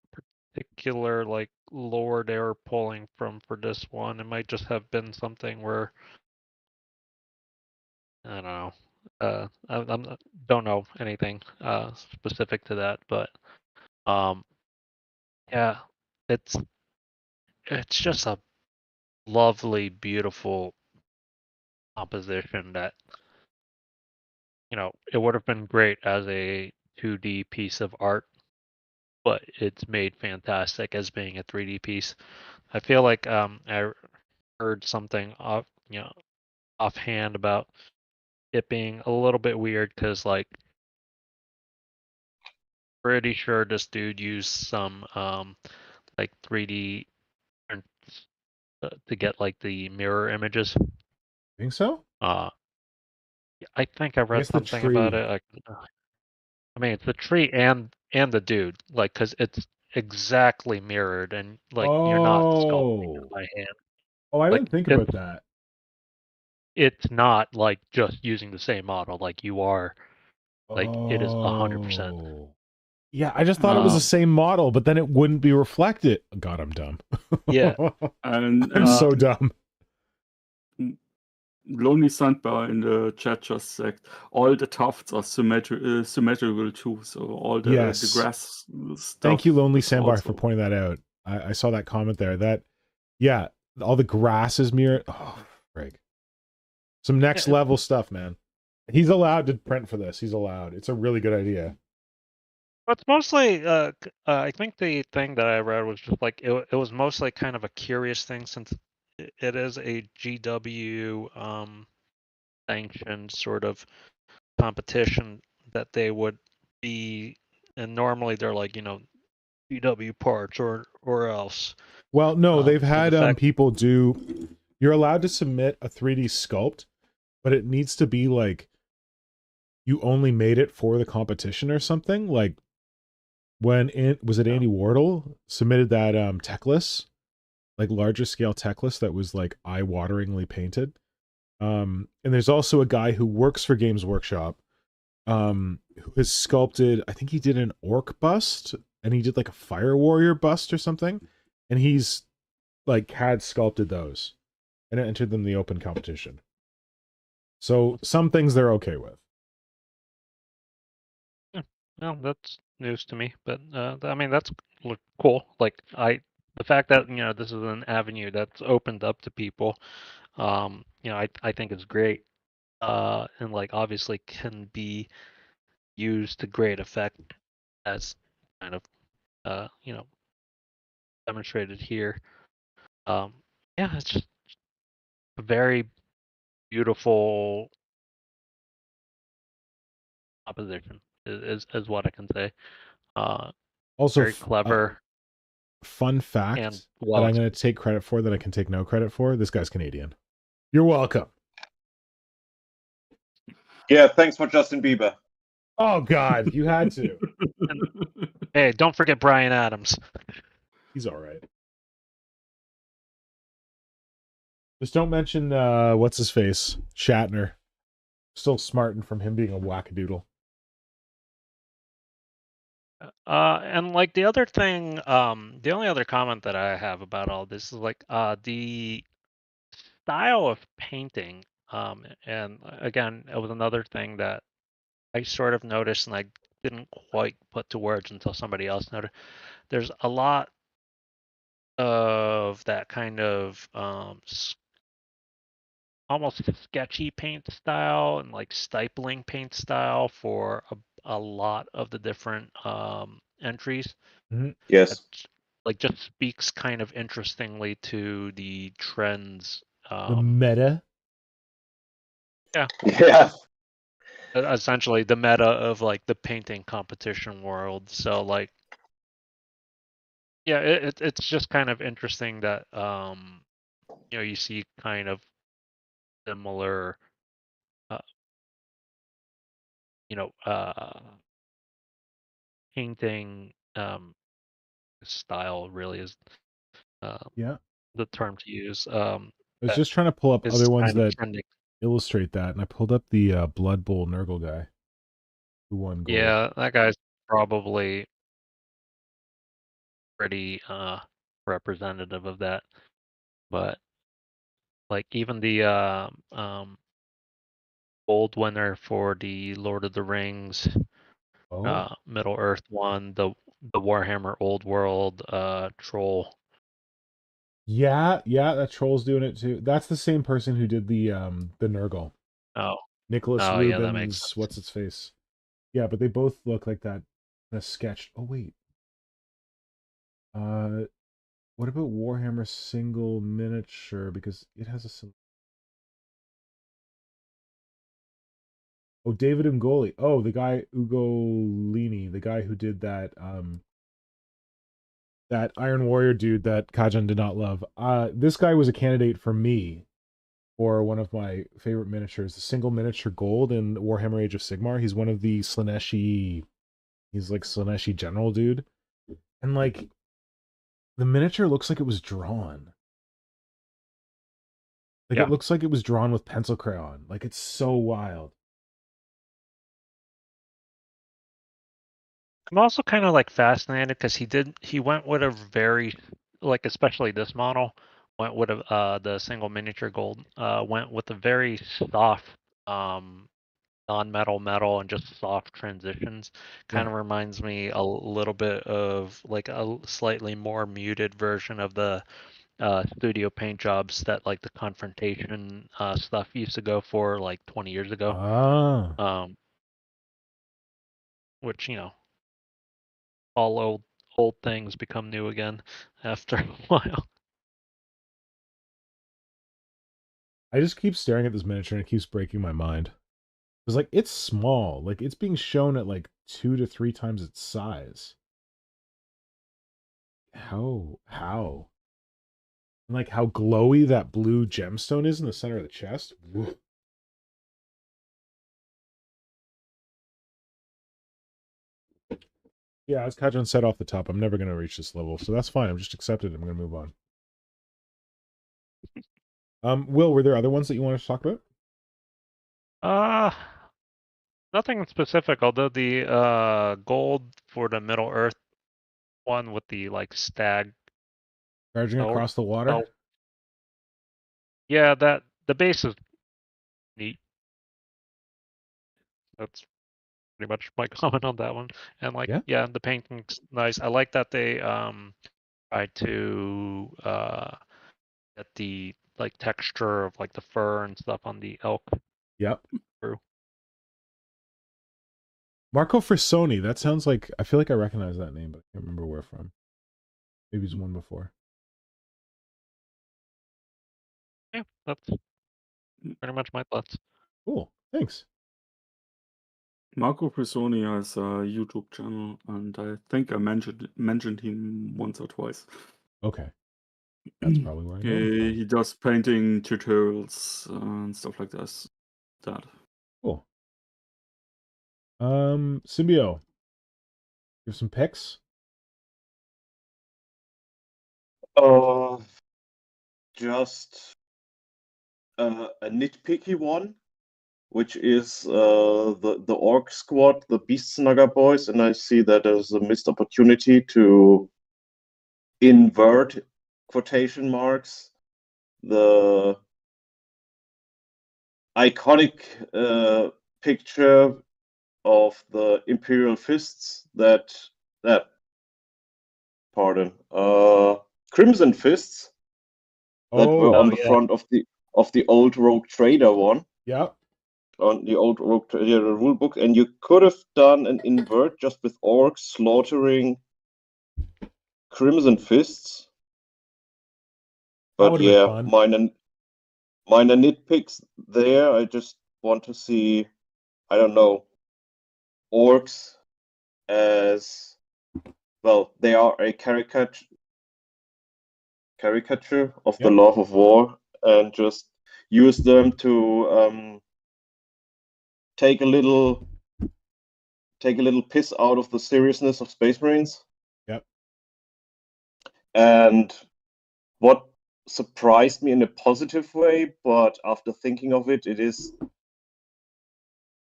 particular like lore they were pulling from for this one. It might just have been something where I don't know. Don't know anything specific to that, but um, yeah, it's just a lovely, beautiful composition that it would have been great as a 2D piece of art, but it's made fantastic as being a 3D piece. I feel like I heard something offhand about it being a little bit weird because like pretty sure this dude used some like 3D to get like the mirror images. Think so? I think I read guess the something about tree. it. I mean, it's the tree and the dude, like, because it's exactly mirrored, and like you're not sculpting it Oh. by hand. Oh, I Like didn't think about that. it's not like just using the same model. Like you are, like it is 100%. Oh. Yeah, I just thought it was the same model, but then it wouldn't be reflected. God, I'm dumb. Yeah. And I'm so dumb. Lonely Sandbar in the chat just said all the tufts are symmetrical too. So all the Yes. grass stuff. Thank you, Lonely is Sandbar, also- for pointing that out. I saw that comment there. That, yeah, all the grass is mirrored. Oh, frig. Some next level stuff, man. He's allowed to print for this. He's allowed. It's a really good idea. It's mostly, I think the thing that I read was just like it was mostly kind of a curious thing since it is a GW sanctioned sort of competition that they would be, and normally they're like GW parts or else. Well, no, they've So the had fact, people do. You're allowed to submit a 3D sculpt, but it needs to be like you only made it for the competition or something. Like was it Andy Wardle submitted that techless, like larger scale techless that was like eye-wateringly painted. And there's also a guy who works for Games Workshop, who has sculpted. I think he did an orc bust, and he did like a fire warrior bust or something, and he's like had sculpted those and entered them in the open competition. So some things they're okay with. no, that's news to me, but I mean that's cool. Like the fact that this is an avenue that's opened up to people, I think is great. And like obviously can be used to great effect as kind of demonstrated here. Yeah, it's just a very beautiful composition is what I can say. Also, Very clever fun fact and that I'm going to take credit for that I can take no credit for. This guy's Canadian. You're welcome. Yeah, thanks for Justin Bieber. Oh God, you had to. Hey, don't forget Bryan Adams. He's all right. Just don't mention what's his face, Shatner. Still smarting from him being a wackadoodle. And like the other thing, the only other comment that I have about all this is like the style of painting. And again, it was another thing that I sort of noticed and I didn't quite put to words until somebody else noticed. There's a lot of that kind of almost sketchy paint style and like stippling paint style for a lot of the different entries. Yes. That like just speaks kind of interestingly to the trends. The meta. Yeah. Yeah. Essentially the meta of like the painting competition world. So like, yeah, it's just kind of interesting that you see kind of similar painting style really is Yeah. the term to use. I was just trying to pull up other ones that trending. illustrate that, and I pulled up the Blood Bowl Nurgle guy who won gold. Yeah, that guy's probably pretty representative of that. But like even the gold winner for the Lord of the Rings Middle Earth one, the Warhammer Old World troll. Yeah, that troll's doing it too. That's the same person who did the Nurgle. Oh. Nicholas Oh, Rubens, yeah, that makes sense. what's its face? Yeah, but they both look like that sketched. Oh wait. What about Warhammer single miniature? Because it has a Oh, David Ungoli. Oh, the guy Ugolini, the guy who did that that Iron Warrior dude that Kajan did not love. This guy was a candidate for me for one of my favorite miniatures, the single miniature gold in Warhammer Age of Sigmar. He's one of the Slaaneshi. He's like Slaaneshi general dude. And like the miniature looks like it was drawn. Like Yeah. it looks like it was drawn with pencil crayon. Like it's so wild. I'm also kind of like fascinated because he went with a very like especially this model went with the single miniature gold went with a very soft non-metal metal and just soft transitions. Kind of reminds me a little bit of like a slightly more muted version of the studio paint jobs that like the confrontation stuff used to go for like 20 years ago. Ah. Which, you know, all old things become new again after a while. I just keep staring at this miniature and it keeps breaking my mind. Because, like, it's small. Like, it's being shown at, like, 2 to 3 times its size. How? And, like, how glowy that blue gemstone is in the center of the chest. Woo. Yeah, as Kajan said off the top, I'm never going to reach this level. So that's fine. I'm just accepted. I'm going to move on. Will, were there other ones that you wanted to talk about? Nothing specific, although the gold for the Middle Earth one with the like stag Charging belt- across the water? belt. Yeah, that the base is neat. That's pretty much my comment on that one. And like, yeah, the painting's nice. I like that they tried to get the like texture of like the fur and stuff on the elk. Yep. True. Marco Frassoni. That sounds like, I feel like I recognize that name, but I can't remember where from. Maybe it's one before. Yeah, that's pretty much my thoughts. Cool. Thanks. Marco Personi has a YouTube channel, and I think I mentioned him once or twice. Okay. That's probably where I know him from. He does painting tutorials and stuff like this. That. Cool. Symbio. You have some picks? Just a nitpicky one, which is the Orc Squad, the Beast Snugger Boys, and I see that as a missed opportunity to invert quotation marks the iconic picture of the Imperial Fists Crimson Fists that were on the front of the old Rogue Trader one. Yep. On the old Rogue Trader rulebook, and you could have done an invert just with orcs slaughtering Crimson Fists. But yeah, minor nitpicks there. I just want to see, I don't know, orcs as well. They are a caricature of the love of war, and just use them to take a little piss out of the seriousness of Space Marines. Yep. And what surprised me in a positive way, but after thinking of it, it is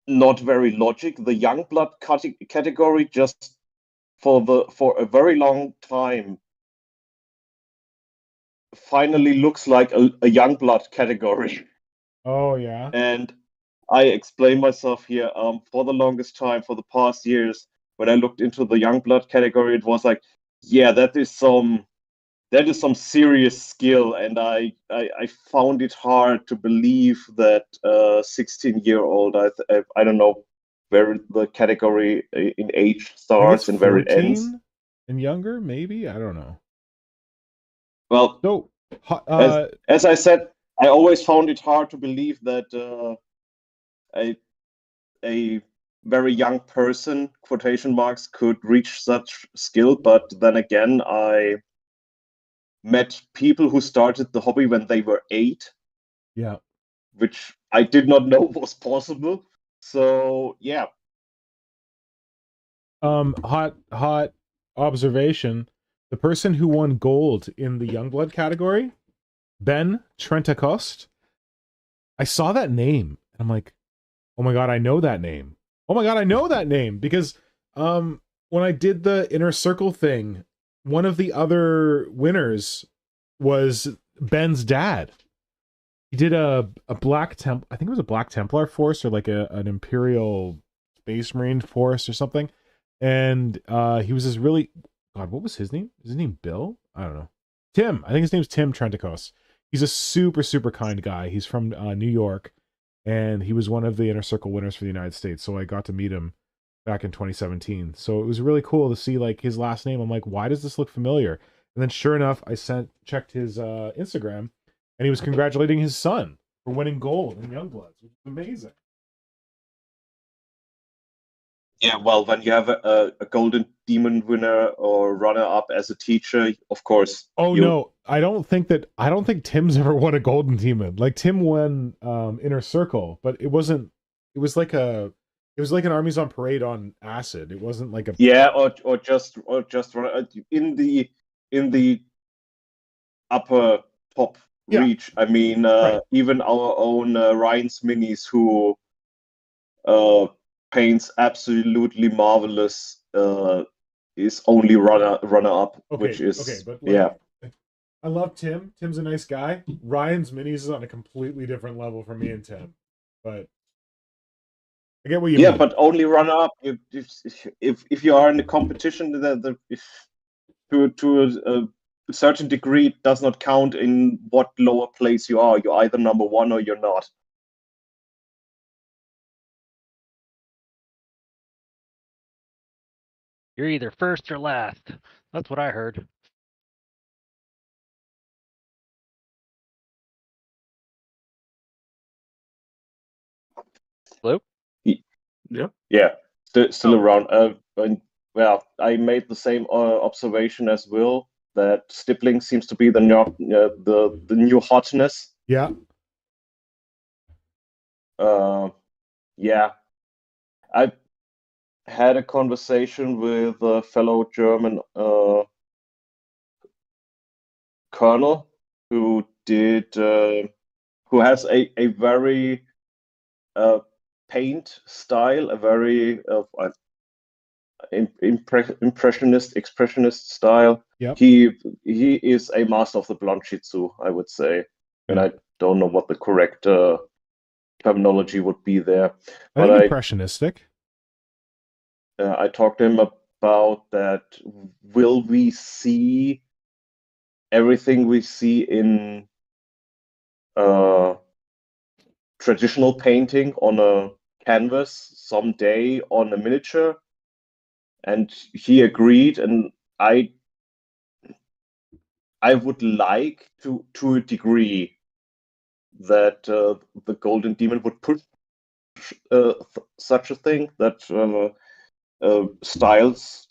not very logic. The young blood category just for a very long time finally looks like a young blood category. Oh yeah. And I explain myself here. For the longest time, for the past years, when I looked into the young blood category, it was like, yeah, that is some serious skill, and I found it hard to believe that 16-year-old, I don't know where the category in age starts and where it ends. And younger, maybe? I don't know. Well, so as I said, I always found it hard to believe that a very young person, quotation marks, could reach such skill. But then again, I met people who started the hobby when they were 8. Yeah. Which I did not know was possible. So yeah. Hot observation. The person who won gold in the Youngblood category, Ben Trentacoste. I saw that name and I'm like, oh my god, I know that name. Oh my god, I know that name because when I did the inner circle thing, one of the other winners was Ben's dad. He did a Black Templar, I think it was a Black Templar force or like an Imperial Space Marine force or something. And he was this really, god, what was his name? Is his name Bill? I don't know. Tim. I think his name's Tim Trenticos. He's a super, super kind guy. He's from New York, and he was one of the Inner Circle winners for the United States. So I got to meet him back in 2017. So it was really cool to see like his last name. I'm like, why does this look familiar? And then sure enough, I checked his Instagram, and he was congratulating his son for winning gold in Youngbloods, which is amazing. Yeah, well, when you have a golden demon winner or runner up as a teacher, of course. Oh no, I don't think Tim's ever won a golden demon. Like Tim won Inner Circle, but it was like an Armies on Parade on acid. It wasn't like a or just in the upper top reach. I mean, right. Even our own Ryan's Minis, who paints absolutely marvelous, is only runner up, which is but like, I love Tim. Tim's a nice guy. Ryan's Minis is on a completely different level for me and Tim, but I get what you mean. Yeah, but only runner up. If you are in the competition, to a certain degree, it does not count in what lower place you are. You're either number one or you're not. You're either first or last. That's what I heard. Hello? Yeah. Still around. Well, I made the same observation as Will, that stippling seems to be the new hotness. Yeah. Yeah. I had a conversation with a fellow German colonel who has a very paint style, a very expressionist style. Yep. He is a master of the Blanchitsu, I would say, and I don't know what the correct terminology would be there. I think impressionistic. I talked to him about that. Will we see everything we see in traditional painting on a canvas someday on a miniature? And he agreed, and I would like to a degree that the Golden Demon would push such a thing, that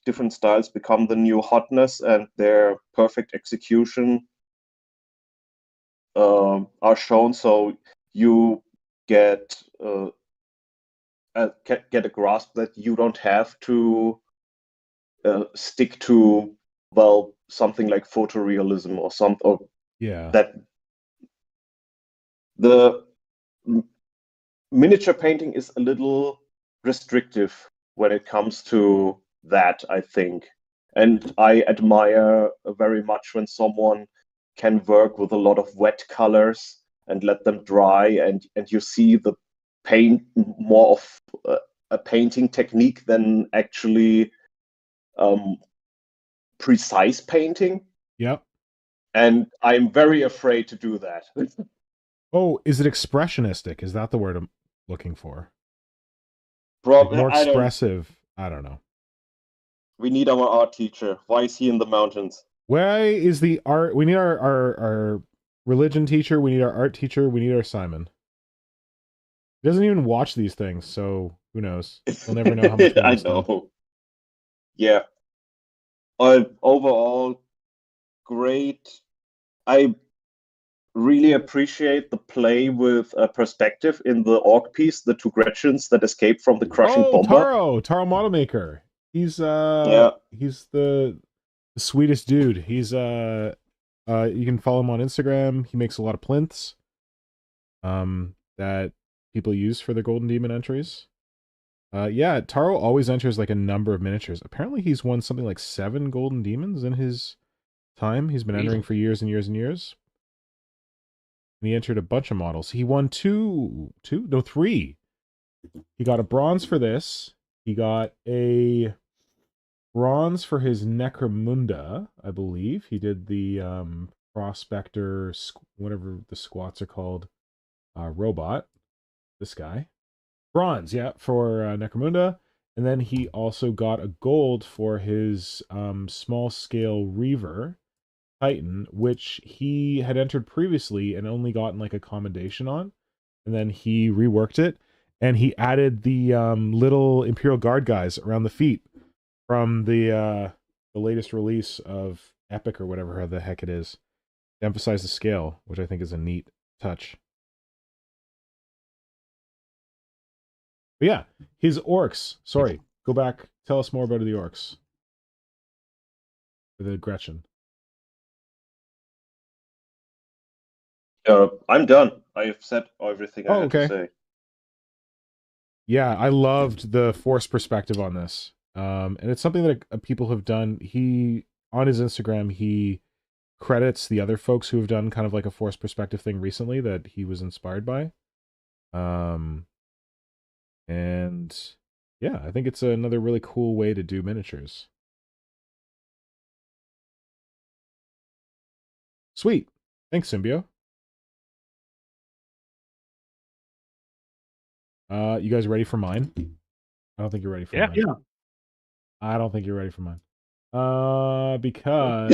different styles become the new hotness, and their perfect execution are shown, so you get a grasp that you don't have to stick to, well, something like photorealism or that the miniature painting is a little restrictive when it comes to that, I think. And I admire very much when someone can work with a lot of wet colors and let them dry, and you see the paint more of a painting technique than actually precise painting. Yep. And I'm very afraid to do that. Oh, is it expressionistic? Is that the word I'm looking for? Probably more expressive. I don't know. We need our art teacher. Why is he in the mountains? Why is the art? We need our religion teacher. We need our art teacher. We need our Simon. He doesn't even watch these things, so who knows? We'll never know how much we I know. Yeah. Overall, great. I really appreciate the play with perspective in the orc piece, the two Gretchens that escaped from the crushing bomber. Taro Model Maker. He's he's the sweetest dude. He's you can follow him on Instagram. He makes a lot of plinths that people use for their Golden Demon entries. Yeah, Taro always enters like a number of miniatures. Apparently he's won something like 7 Golden Demons in his time. He's been entering for years and years and years. And he entered a bunch of models. He won 3. He got a bronze for this. He got a bronze for his Necromunda, I believe. He did the Prospector, whatever the squats are called, robot. This guy. Bronze, yeah, for Necromunda. And then he also got a gold for his small-scale Reaver Titan, which he had entered previously and only gotten like a commendation on. And then he reworked it, and he added the little Imperial Guard guys around the feet from the latest release of Epic or whatever the heck it is, to emphasize the scale, which I think is a neat touch. But yeah, his orcs. Sorry, go back. Tell us more about the orcs. The Gretchen. I'm done. I've said everything I had to say. Yeah, I loved the force perspective on this. And it's something that people have done. He, on his Instagram, he credits the other folks who have done kind of like a force perspective thing recently that he was inspired by. And yeah, I think it's another really cool way to do miniatures. Sweet. Thanks, Symbio. You guys ready for mine? I don't think you're ready for mine. Yeah. I don't think you're ready for mine. Because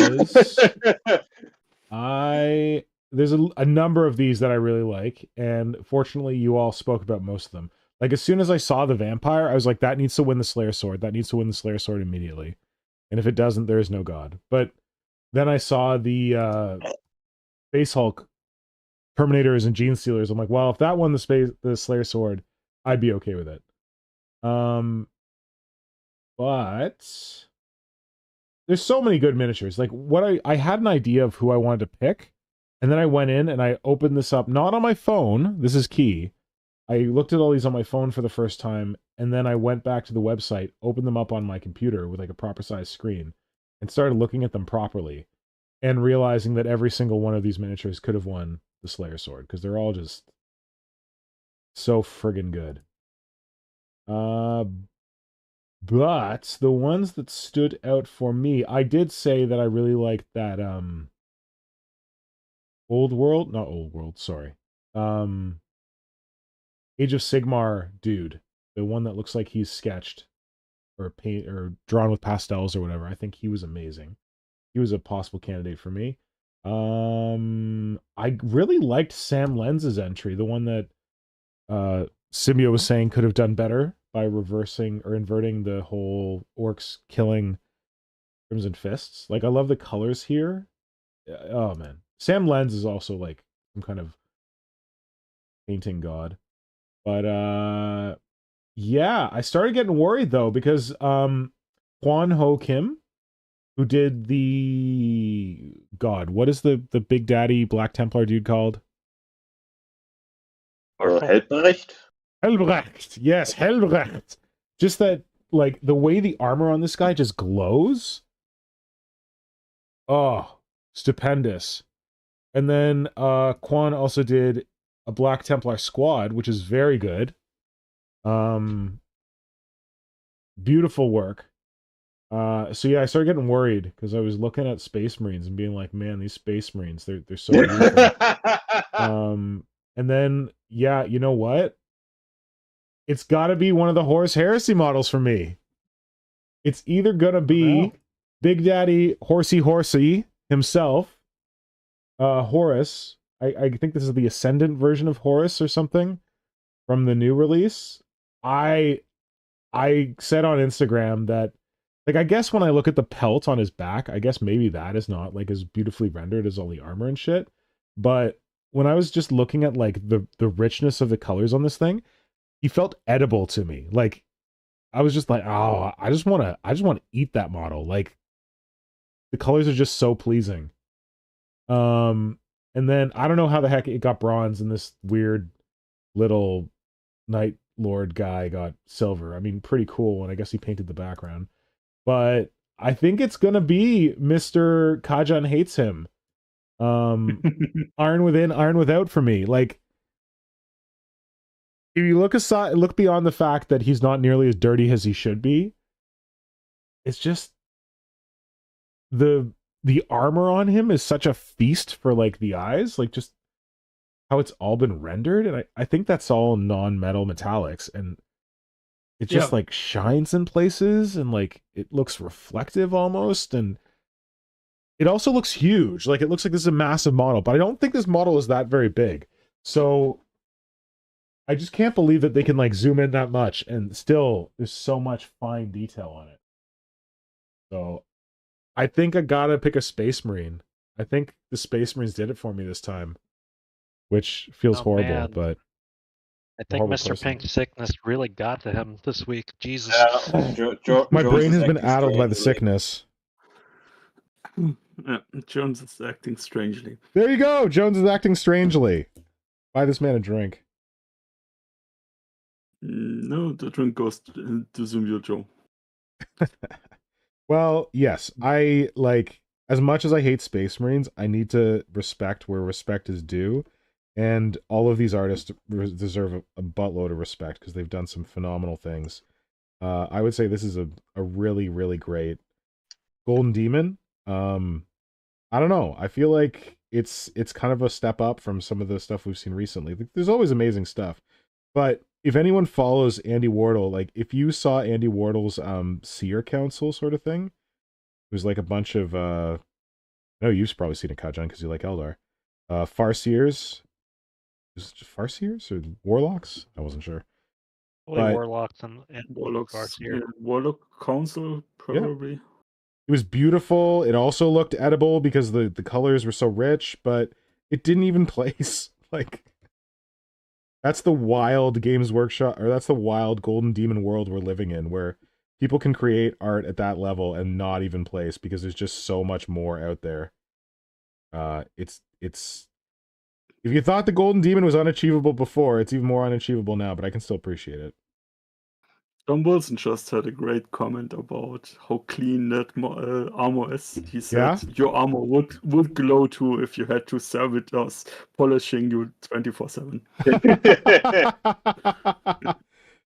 there's a number of these that I really like, and fortunately you all spoke about most of them. Like, as soon as I saw the vampire, I was like, that needs to win the Slayer Sword. That needs to win the Slayer Sword immediately. And if it doesn't, there is no God. But then I saw the Space Hulk, Terminators, and Gene Stealers. I'm like, well, if that won the Slayer Sword, I'd be okay with it. But there's so many good miniatures. Like, what I had an idea of who I wanted to pick, and then I went in and I opened this up, not on my phone. This is key. I looked at all these on my phone for the first time, and then I went back to the website, opened them up on my computer with like a proper size screen, and started looking at them properly, and realizing that every single one of these miniatures could have won the Slayer Sword, because they're all just so friggin' good. But the ones that stood out for me, I did say that I really liked that not Old World, sorry. Age of Sigmar dude, the one that looks like he's sketched or paint or drawn with pastels or whatever. I think he was amazing. He was a possible candidate for me. I really liked Sam Lenz's entry, the one that Symbio was saying could have done better by reversing or inverting the whole orcs killing Crimson Fists. Like, I love the colors here. Oh man, Sam Lenz is also like some kind of painting god. But yeah, I started getting worried though, because Hwan Ho Kim, who did the what is the Big Daddy Black Templar dude called? Or Helbrecht? Helbrecht. Yes, Helbrecht. Just that, like, the way the armor on this guy just glows. Oh, stupendous. And then Quan also did a Black Templar squad, which is very good. Beautiful work. So yeah, I started getting worried because I was looking at Space Marines and being like, man, these Space Marines, they're so beautiful. And then, yeah, you know what? It's got to be one of the Horus Heresy models for me. It's either going to be Big Daddy Horsey himself, Horus. I think this is the Ascendant version of Horus or something from the new release. I said on Instagram that, like, I guess when I look at the pelt on his back, I guess maybe that is not like as beautifully rendered as all the armor and shit. But when I was just looking at like the richness of the colors on this thing, he felt edible to me. Like, I was just like, oh, I just want to eat that model. Like, the colors are just so pleasing. And then I don't know how the heck it got bronze and this weird little Night Lord guy got silver. I mean, pretty cool, and I guess he painted the background. But I think it's gonna be Mr. Kajan hates him. Iron within, iron without for me. Like, if you look beyond the fact that he's not nearly as dirty as he should be, it's just the armor on him is such a feast for like the eyes, like just how it's all been rendered, and I think that's all non-metal metallics, and it just Yeah. like shines in places, and like it looks reflective almost, and it also looks huge. Like it looks like this is a massive model, but I don't think this model is that very big. So I just can't believe that they can like zoom in that much and still there's so much fine detail on it. So I think I gotta pick a Space Marine. I think the Space Marines did it for me this time, which feels Oh, horrible, man. but I a think horrible Mr. person. Pink's sickness really got to him this week. Jesus. My Jones brain is has been acting addled by the strangely. sickness. Yeah, Jones is acting strangely. There you go. Jones is acting strangely. Buy this man a drink. No, the drink goes to Zumio Joe. Well, yes, I like, as much as I hate Space Marines, I need to respect where respect is due, and all of these artists deserve a buttload of respect because they've done some phenomenal things. I would say this is a really, really great Golden Demon. I don't know. I feel like it's kind of a step up from some of the stuff we've seen recently. There's always amazing stuff, but if anyone follows Andy Wardle, like if you saw Andy Wardle's Seer Council sort of thing, it was like a bunch of I know you've probably seen it, Kajan, because you like Eldar. Farseers. Is it just Farseers or Warlocks? I wasn't sure. Probably But Warlocks and Warlock Council, yeah, probably. it was beautiful. It also looked edible because the colors were so rich, but it didn't even place. Like, that's the wild Games Workshop, or that's the wild Golden Demon world we're living in, where people can create art at that level and not even place because there's just so much more out there. It's if you thought the Golden Demon was unachievable before, it's even more unachievable now, but I can still appreciate it. Tom Wilson just had a great comment about how clean that armor is. He said, Yeah? your armor would glow too if you had two servitors polishing you 24/7.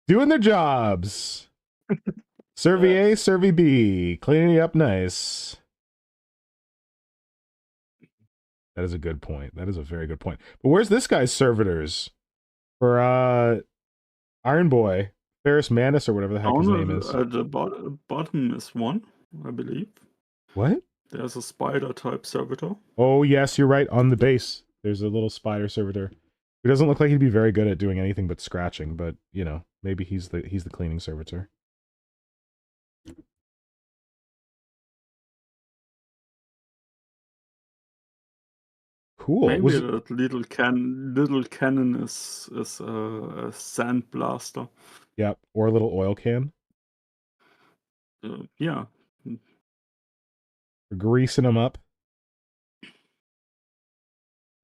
Doing their jobs. Survey A, Survey B, cleaning you up nice. That is a good point. That is a very good point. But where's this guy's servitors? For Iron Boy, Ferris Manus, or whatever the heck his name is. At the bottom is one, I believe. What? There's a spider type servitor. Oh yes, you're right. On the base, there's a little spider servitor. Who doesn't look like he'd be very good at doing anything but scratching, but you know, maybe he's the cleaning servitor. Cool. Maybe that little cannon is a sand blaster. Yep, or a little oil can. Yeah. For greasing them up.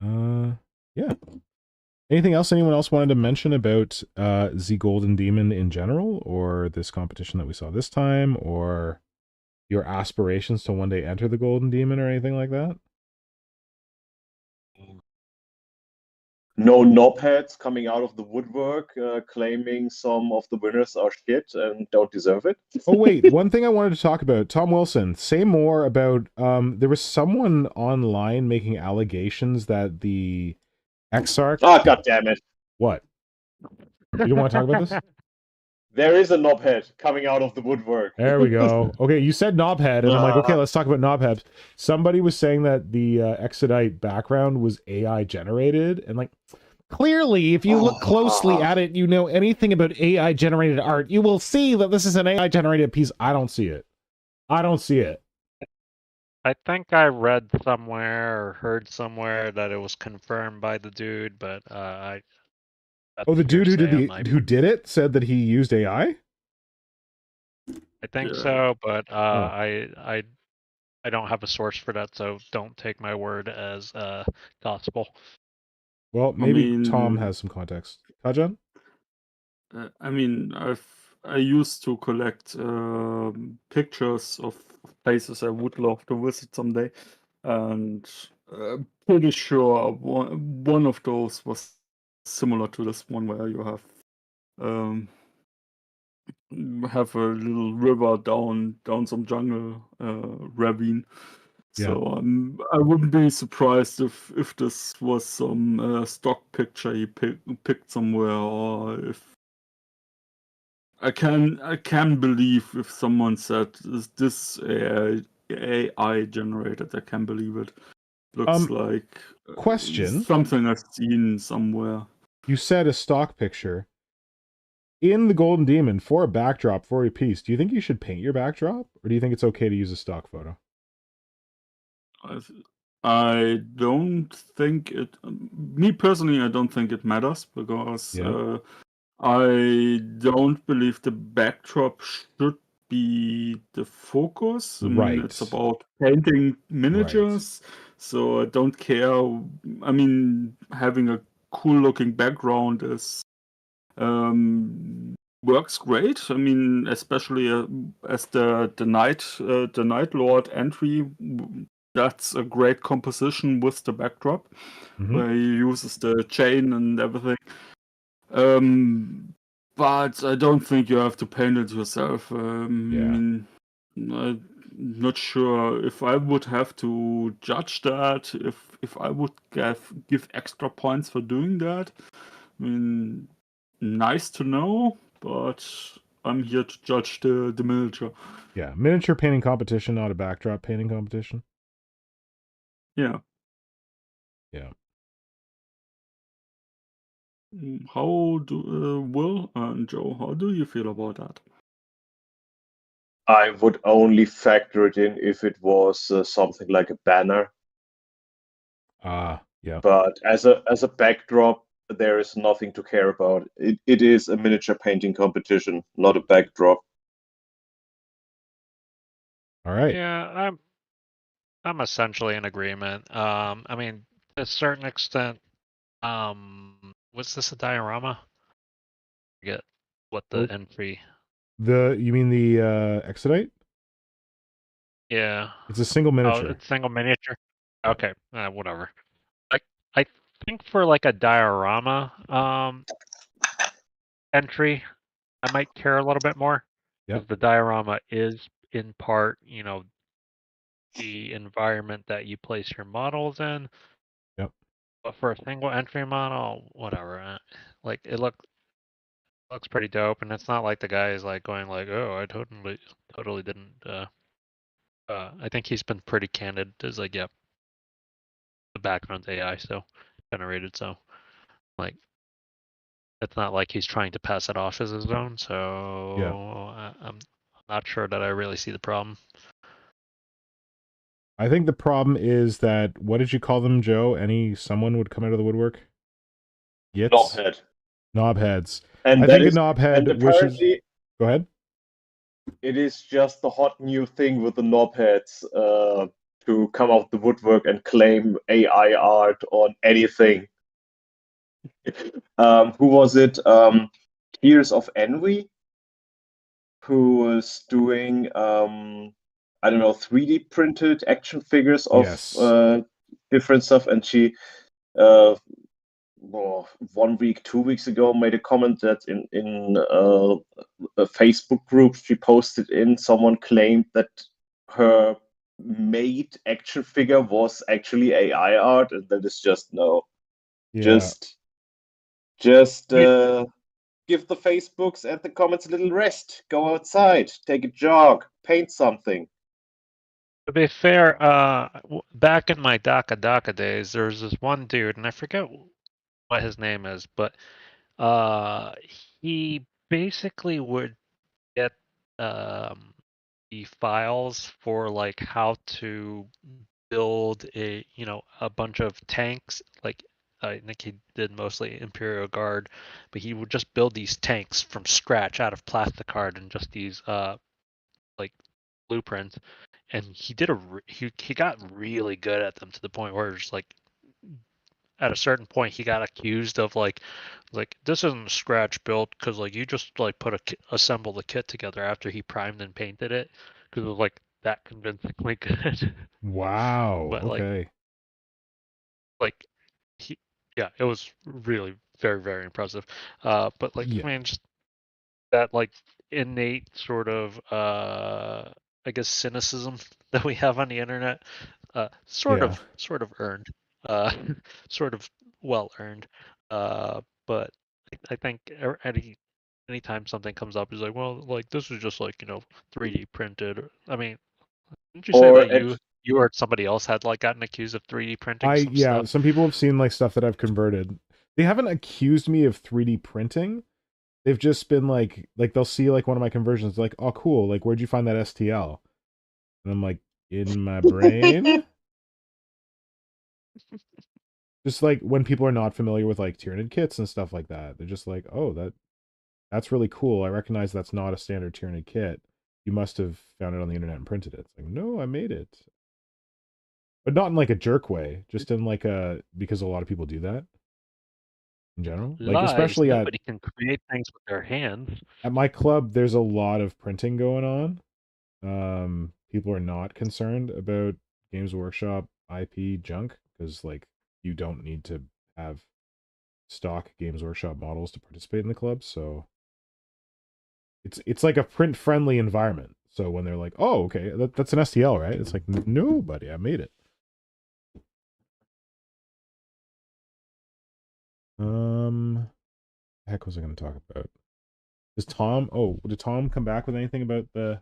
Yeah. Anything else anyone else wanted to mention about the Golden Demon in general, or this competition that we saw this time, or your aspirations to one day enter the Golden Demon, or anything like that? No knobheads coming out of the woodwork claiming some of the winners are shit and don't deserve it. Oh wait, one thing I wanted to talk about, Tom Wilson, say more about there was someone online making allegations that the Exarch. Ah, god damn it. What? You don't want to talk about this? There is a knobhead coming out of the woodwork. There we go. Okay, you said knobhead, and I'm like, okay, let's talk about knobheads. Somebody was saying that the Exodite background was AI generated, and like, clearly, if you look closely at it, you know anything about AI generated art, you will see that this is an AI generated piece. I don't see it. I don't see it. I think I read somewhere or heard somewhere that it was confirmed by the dude, but Oh, the dude who did it said that he used AI? I think Yeah. so, but I don't have a source for that, so don't take my word as gospel. Well, maybe mean- Tom has some context. Kajan? I mean, I used to collect pictures of places I would love to visit someday, and pretty sure one of those was similar to this one where you have have a little river down some jungle ravine. Yeah. So I wouldn't be surprised if this was some stock picture he picked somewhere, or if I can believe if someone said this AI generated. I can believe it. Looks like Question. something I've seen somewhere. You said a stock picture. In the Golden Demon, for a backdrop, for a piece, do you think you should paint your backdrop? Or do you think it's okay to use a stock photo? I don't think it. Me personally, I don't think it matters because Yeah. I don't believe the backdrop should be the focus. I mean, Right. it's about painting miniatures, so I don't care. I mean, having a cool-looking background is works great. I mean, especially as the Night Lord entry. That's a great composition with the backdrop, Mhm. where he uses the chain and everything. But I don't think you have to paint it yourself. Yeah. I mean, I'm not sure if I would have to judge that, if I would give extra points for doing that. I mean, nice to know, but I'm here to judge the miniature. Yeah. Miniature painting competition, not a backdrop painting competition. Yeah. Yeah. How do Will and Joe? How do you feel about that? I would only factor it in if it was something like a banner. Yeah. But as a backdrop, there is nothing to care about. It is a miniature painting competition, not a backdrop. All right. Yeah, I'm essentially in agreement. I mean, to a certain extent, was this a diorama? I forget what the Oh. entry. You mean the Exodite? Yeah. It's a single Oh, miniature. it's single miniature. Yeah. Okay, whatever. I think for like a diorama entry, I might care a little bit more because Yep. the diorama is in part, the environment that you place your models in. Yep. But for a single entry model, whatever. Like it looks pretty dope, and it's not like the guy is like going like, "Oh, I totally didn't." I think he's been pretty candid. Is like, "Yep, the background's AI still generated." So, like, it's not like he's trying to pass it off as his own. So, Yeah. I'm not sure that I really see the problem. I think the problem is that, what did you call them, Joe? Someone would come out of the woodwork? Yits? Knobhead. Knobheads. And I that think a is, and knobhead wishes... apparently Go ahead. it is just the hot new thing with the knobheads to come out the woodwork and claim AI art on anything. Who was it? Tears of Envy, who was doing I don't know, 3D printed action figures of Yes. different stuff, and she uh, 1 week, 2 weeks ago made a comment that in a Facebook group she posted in, someone claimed that her made action figure was actually AI art, and that is just no. Yeah. Just give the Facebooks and the comments a little rest. Go outside, take a jog, paint something. To be fair, back in my Daka days, there was this one dude, and I forget what his name is, but he basically would get the files for like how to build a bunch of tanks. Like I think he did mostly Imperial Guard, but he would just build these tanks from scratch out of plastic art and just these like blueprints. And he got really good at them to the point where it's like at a certain point he got accused of like this isn't scratch built because like you just like assemble the kit together after he primed and painted it because it was like that convincingly good. Wow. But Okay. like he yeah, it was really very, very impressive. But like Yeah. I mean just that like innate sort of I guess cynicism that we have on the internet, sort Yeah. of earned, uh, sort of well earned. But I think anytime something comes up, is like, well, like this is just like 3D printed. I mean, didn't you say Or that you or somebody else had like gotten accused of 3D printing some Yeah, stuff? some people have seen like stuff that I've converted. They haven't accused me of 3D printing. They've just been like they'll see like one of my conversions, like, oh cool, like where'd you find that STL? And I'm like, in my brain. Just like when people are not familiar with like Tyranid kits and stuff like that, they're just like, oh, that's really cool. I recognize that's not a standard Tyranid kit. You must have found it on the internet and printed it. It's like, no, I made it. But not in like a jerk way, just in like because a lot of people do that in general. Like Lies. especially Nobody can create things with their hands. at my club, there's a lot of printing going on. People are not concerned about Games Workshop IP junk because like you don't need to have stock Games Workshop models to participate in the club. So it's like a print friendly environment. So when they're like, "Oh, okay, that's an STL, right?" It's like, "No, buddy, I made it." The heck was I going to talk about? Does Tom? Oh, did Tom come back with anything about the?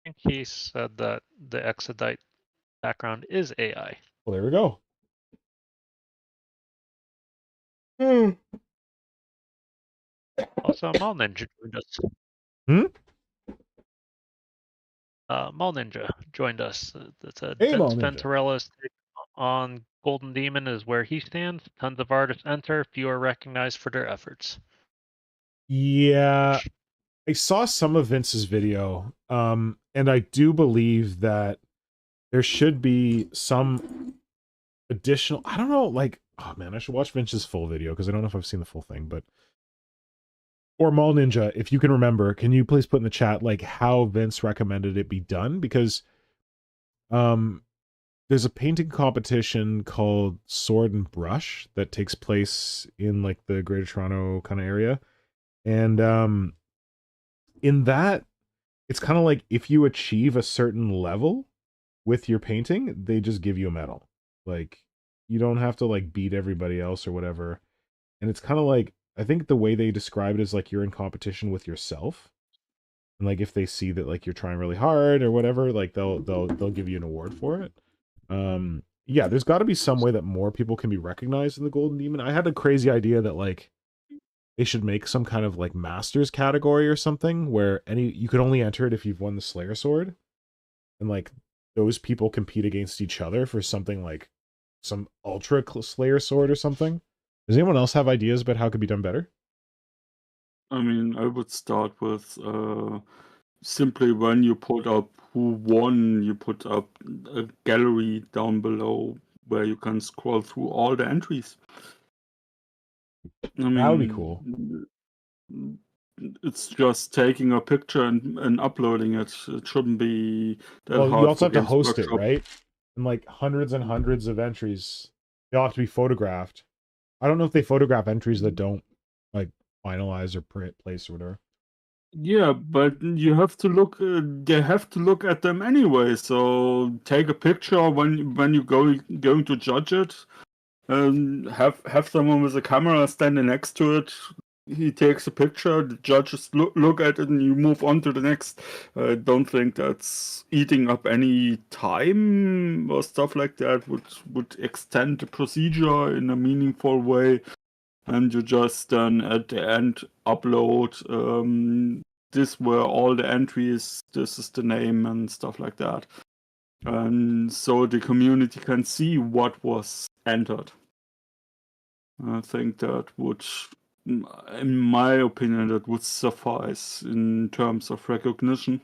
I think he said that the Exodite background is AI. Well, there we go. Hmm. Also, Mall Ninja joined us. Hmm? Mall Ninja joined us. That's a Hey, Mall Vince Ninja. Venturalla's take on Golden Demon is where he stands. Tons of artists enter, few are recognized for their efforts. Yeah, I saw some of Vince's video, and I do believe that there should be some additional. I don't know, like, oh man, I should watch Vince's full video because I don't know if I've seen the full thing, but or Mall Ninja, if you can remember, can you please put in the chat like how Vince recommended it be done? Because um, there's a painting competition called Sword and Brush that takes place in like the Greater Toronto kind of area, and in that it's kind of like if you achieve a certain level with your painting, they just give you a medal. Like you don't have to like beat everybody else or whatever. And it's kind of like I think the way they describe it is like you're in competition with yourself. And like if they see that like you're trying really hard or whatever, like they'll give you an award for it. Yeah, there's got to be some way that more people can be recognized in the Golden Demon. I had a crazy idea that like they should make some kind of like masters category or something where you could only enter it if you've won the Slayer Sword, and like those people compete against each other for something like some ultra Slayer Sword or something. Does anyone else have ideas about how it could be done better? I mean, I would start with simply when you put up who won, you put up a gallery down below where you can scroll through all the entries. I That would be cool. It's just taking a picture and uploading it. It shouldn't be that Well, you hard also for have to Games host it, Workshop. right? And like hundreds and hundreds of entries, they all have to be photographed. I don't know if they photograph entries that don't like finalize or print place or whatever. Yeah, but you have to look. They have to look at them anyway. So take a picture when you going to judge it. Have someone with a camera standing next to it. He takes a picture. The judges look at it, and you move on to the next. I don't think that's eating up any time or stuff like that. Would extend the procedure in a meaningful way. And you just then at the end upload this were all the entries, this is the name and stuff like that, and so the community can see what was entered. I think that would, in my opinion, that would suffice in terms of recognition,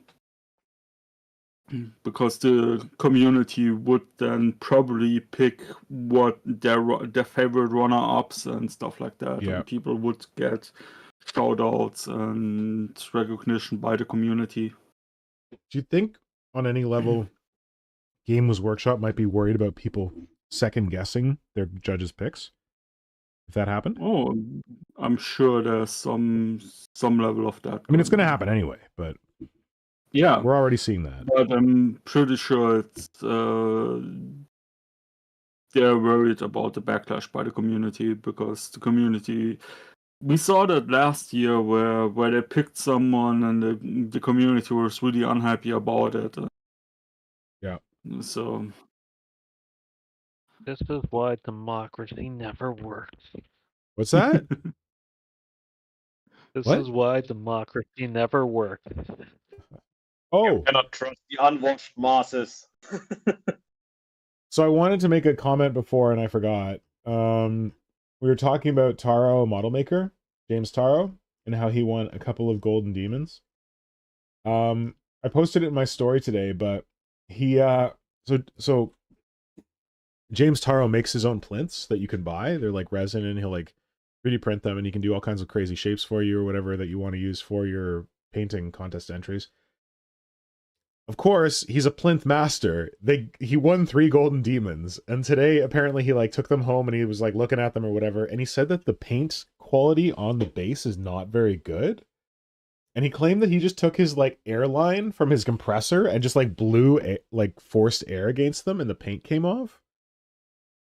because the community would then probably pick what their favorite runner-ups and stuff like that, Yeah. and people would get shout-outs and recognition by the community. Do you think on any level Games Workshop might be worried about people second guessing their judges' picks? if that happened? Oh, I'm sure there's some level of that. I mean, it's going to on. happen anyway, but Yeah, we're already seeing that. but I'm pretty sure it's they're worried about the backlash by the community, because the community, we saw that last year where they picked someone and the community was really unhappy about it. Yeah. So This is why democracy never works. What's that? This What? is why democracy never works. Oh, Cannot trust the unwashed masses. so I wanted to make a comment before and I forgot. We were talking about Taro Model Maker, James Taro, and how he won a couple of golden demons. I posted it in my story today, but he so James Taro makes his own plinths that you can buy. They're like resin, and he'll like 3D print them, and he can do all kinds of crazy shapes for you or whatever that you want to use for your painting contest entries. Of course, he's a plinth master. He won 3 golden demons, and today apparently he like took them home and he was like looking at them or whatever, and he said that the paint quality on the base is not very good. And he claimed that he just took his like airline from his compressor and just like blew like forced air against them, and the paint came off.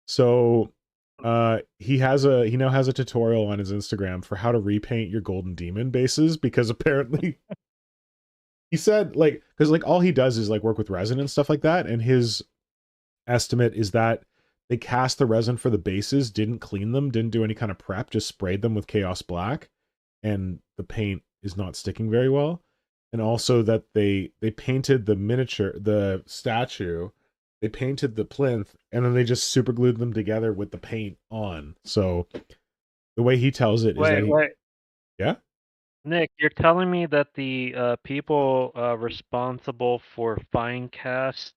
So he now has a tutorial on his Instagram for how to repaint your golden demon bases, because apparently he said like, because like all he does is like work with resin and stuff like that, and his estimate is that they cast the resin for the bases, didn't clean them, didn't do any kind of prep, just sprayed them with Chaos Black, and the paint is not sticking very well. And also that they painted the statue, they painted the plinth, and then they just super glued them together with the paint on. So the way he tells it is that Wait. Yeah? Nick, you're telling me that the people responsible for fine cast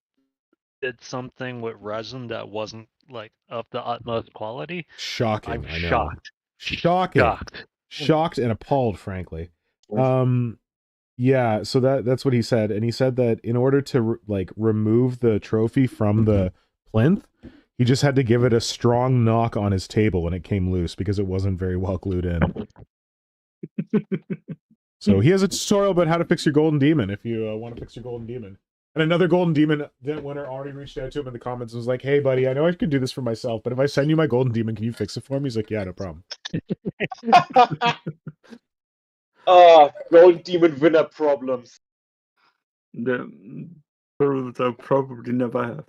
did something with resin that wasn't like of the utmost quality? Shocking, I'm I know. shocked. Shocking. Shocked and appalled, frankly. Yeah, so that's what he said, and he said that in order to like remove the trophy from the plinth, he just had to give it a strong knock on his table and it came loose because it wasn't very well glued in. So he has a tutorial about how to fix your golden demon if you want to fix your golden demon. And another golden demon winner already reached out to him in the comments and was like, "Hey, buddy, I know I could do this for myself, but if I send you my golden demon, can you fix it for me?" He's like, "Yeah, no problem." Golden demon winner problems. they'll probably never have.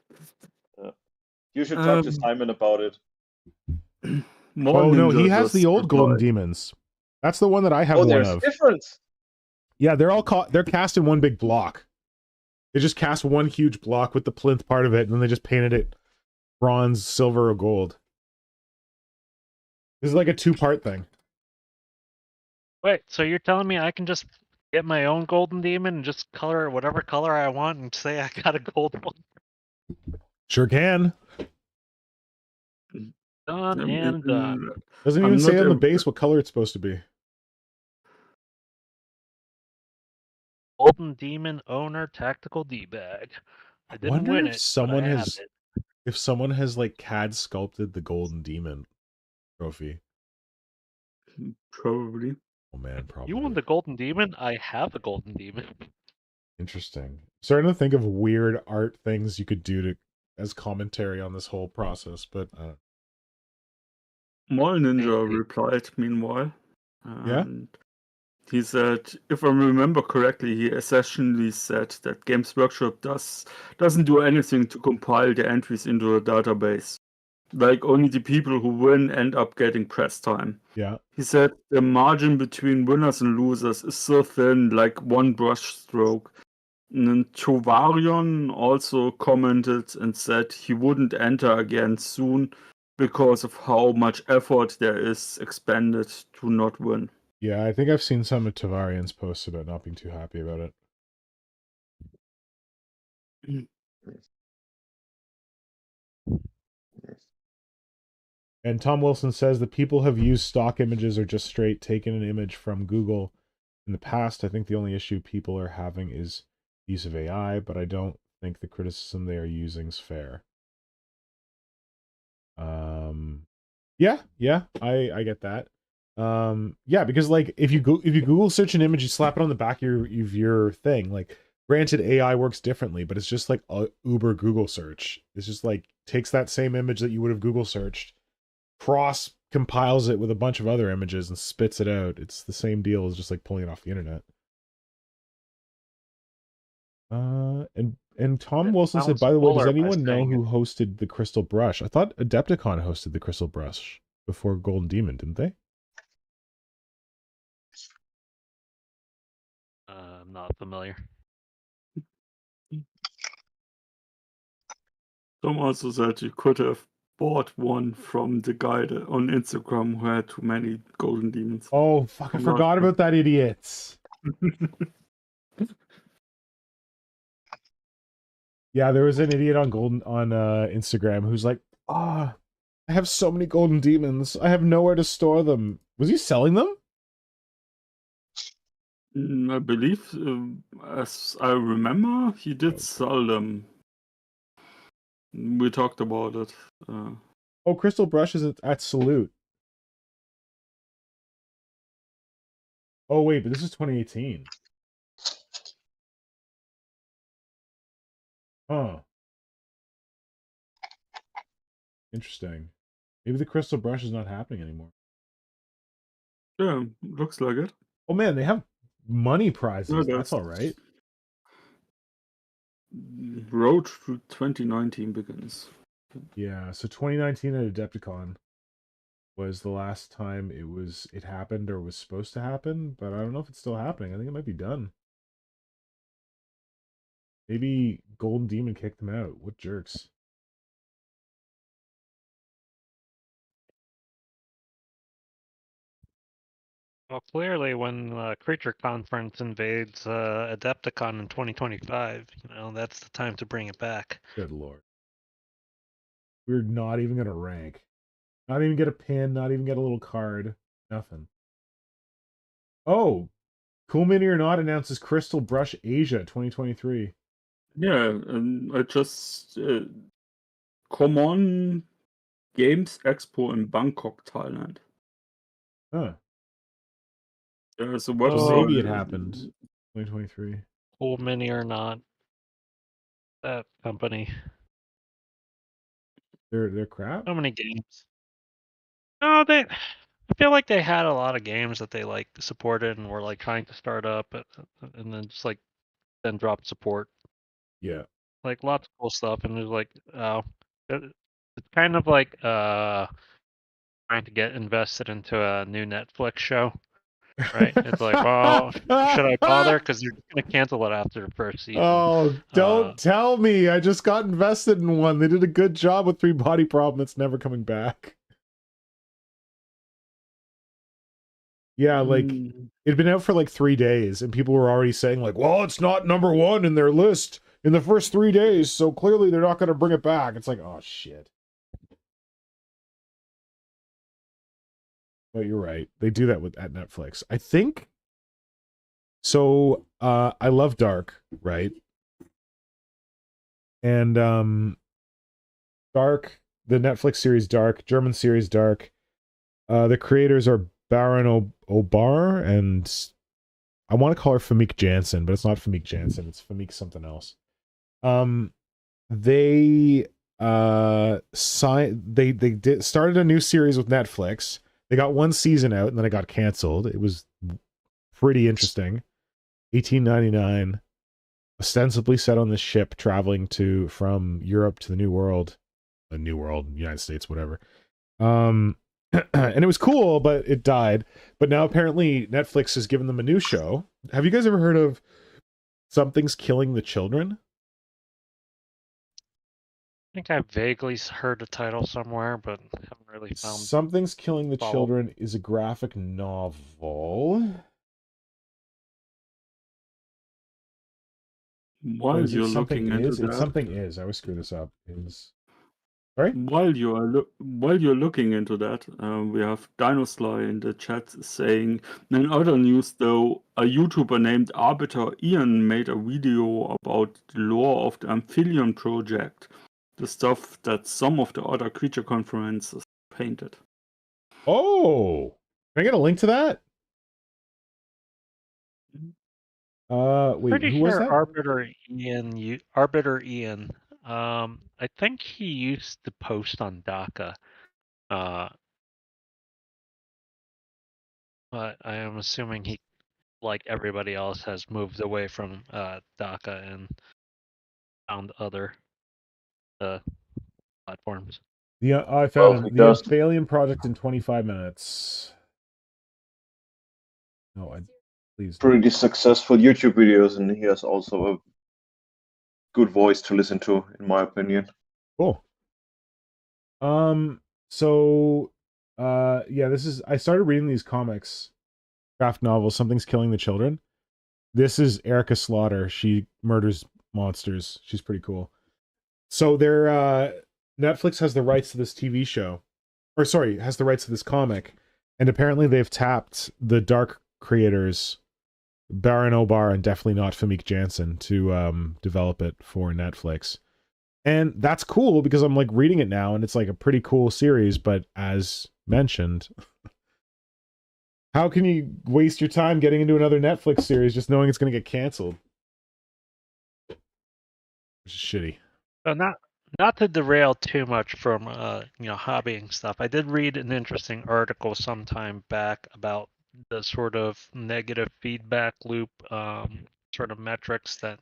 You should talk to Simon about it. Oh no, he has the old golden demons. That's the one that I have one there's of. difference. Yeah, they're all they're cast in one big block. They just cast one huge block with the plinth part of it, and then they just painted it bronze, silver, or gold. This is like a 2-part thing. Wait, so you're telling me I can just get my own golden demon and just color it whatever color I want and say I got a gold one? Sure can. Done and done. Doesn't even say on the base what color it's supposed to be. Golden Demon Owner Tactical Dbag. I didn't wonder win if it, someone but I have has it. if someone has like CAD sculpted the golden demon trophy. Probably. Oh man, probably. You won the Golden Demon? I have a Golden Demon. Interesting. Starting to think of weird art things you could do to as commentary on this whole process, but Mole Ninja replied meanwhile. Yeah? He said, if I remember correctly, he essentially said that Games Workshop doesn't do anything to compile the entries into a database. Like, only the people who win end up getting press time. Yeah. He said the margin between winners and losers is so thin, like one brush stroke. And then Tovarion also commented and said he wouldn't enter again soon because of how much effort there is expended to not win. Yeah, I think I've seen some of Tavarian's posts about not being too happy about it. And Tom Wilson says that people have used stock images or just straight taken an image from Google in the past. I think the only issue people are having is use of AI, but I don't think the criticism they are using is fair. Yeah, I get that. Yeah, because like if you Google search an image, you slap it on the back of your thing. Like, granted, AI works differently, but it's just like a Uber Google search. It's just like takes that same image that you would have Google searched, cross compiles it with a bunch of other images and spits it out. It's the same deal as just like pulling it off the internet. And Tom Wilson said, Sounds by the way, does fuller by anyone know saying who it. hosted the Crystal Brush? I thought Adepticon hosted the Crystal Brush before Golden Demon, didn't they? I'm not familiar. Tom also said you could have bought one from the guy on Instagram who had too many golden demons. Oh, fuck, I From last forgot year. about that idiot. Yeah, there was an idiot on Instagram who's like, I have so many golden demons. I have nowhere to store them. Was he selling them? I believe, as I remember, he did sell them. We talked about it. Oh, Crystal Brush is at Salute. Oh, wait, but this is 2018. Huh. Interesting. Maybe the Crystal Brush is not happening anymore. Yeah, looks like it. Oh, man, they have money prizes. Yeah, That's all right. Road to 2019 begins. Yeah, so 2019 at Adepticon was the last time it happened or was supposed to happen, but I don't know if it's still happening. I think it might be done. Maybe Golden Demon kicked them out. What jerks. Well, clearly, when Creature Conference invades Adepticon in 2025, that's the time to bring it back. Good lord. We're not even going to rank. Not even get a pin, not even get a little card. Nothing. Oh, Cool Mini or Not announces Crystal Brush Asia 2023. Yeah, and I just Common Games Expo in Bangkok, Thailand. Huh. There's a So website. maybe it happened. 2023. Cool Mini or Not. That company. They're crap? So many games. No, I feel like they had a lot of games that they like supported and were like trying to start up, and then just like then dropped support. Yeah. Like lots of cool stuff, and it's like, it's kind of like trying to get invested into a new Netflix show, right? It's like, well, should I bother? Because you're gonna cancel it after the first season. Oh, don't tell me. I just got invested in one. They did a good job with Three Body Problem. It's never coming back. Yeah, like it'd been out for like 3 days, and people were already saying like, well, it's not #1 in their list in the first 3 days, so clearly they're not going to bring it back. It's like, oh shit. But you're right. They do that at Netflix. I think so. I love Dark, right? And Dark, the Netflix series Dark, German series Dark. The creators are Baron Obar, and I want to call her Famke Janssen, but it's not Famke Janssen. It's Famke something else. They started a new series with Netflix. They got 1 season out, and then it got canceled. It was pretty interesting. 1899, ostensibly set on this ship traveling from Europe to the New World, United States, whatever. And it was cool, but it died. But now apparently Netflix has given them a new show. Have you guys ever heard of Something's Killing the Children? I think I vaguely heard the title somewhere, but haven't really found. Something's Killing the Children is a graphic novel. While you're looking into that, it's something is. I always screw this up. Sorry? While you're looking into that, we have Dinosly in the chat saying, in other news though, a YouTuber named Arbiter Ian made a video about the lore of the Amphibian project, the stuff that some of the other creature conferences painted. Oh, can I get a link to that? Wait, Pretty who was sure that? Arbiter Ian. I think he used to post on Daka. But I am assuming he, like everybody else, has moved away from Daka and found other platforms. I found Well, him. he The does Unfalion Project in 25 minutes. No, please. pretty successful YouTube videos, and he has also a good voice to listen to, in my opinion. Cool. So, yeah, I started reading these comics, craft novels, Something's Killing the Children. This is Erica Slaughter. She murders monsters. She's pretty cool. So Netflix has the rights to this TV show. Or sorry, has the rights to this comic. And apparently they've tapped the Dark creators, Baron Obar and definitely not Famik Janssen, to develop it for Netflix. And that's cool because I'm like reading it now and it's like a pretty cool series, but as mentioned, how can you waste your time getting into another Netflix series just knowing it's going to get canceled? Which is shitty. So not to derail too much from hobbying stuff. I did read an interesting article sometime back about the sort of negative feedback loop sort of metrics that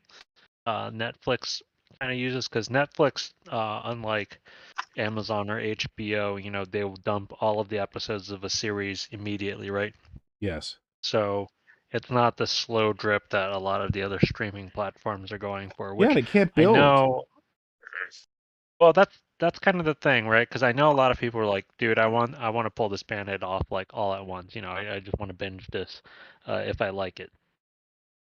Netflix kind of uses, because Netflix, unlike Amazon or HBO, they will dump all of the episodes of a series immediately, right? Yes. So it's not the slow drip that a lot of the other streaming platforms are going for, Yeah, which they can't I build. know. Well, that's kind of the thing, right? Because I know a lot of people are like, dude, I want to pull this Band-Aid off like all at once. I just want to binge this if I like it.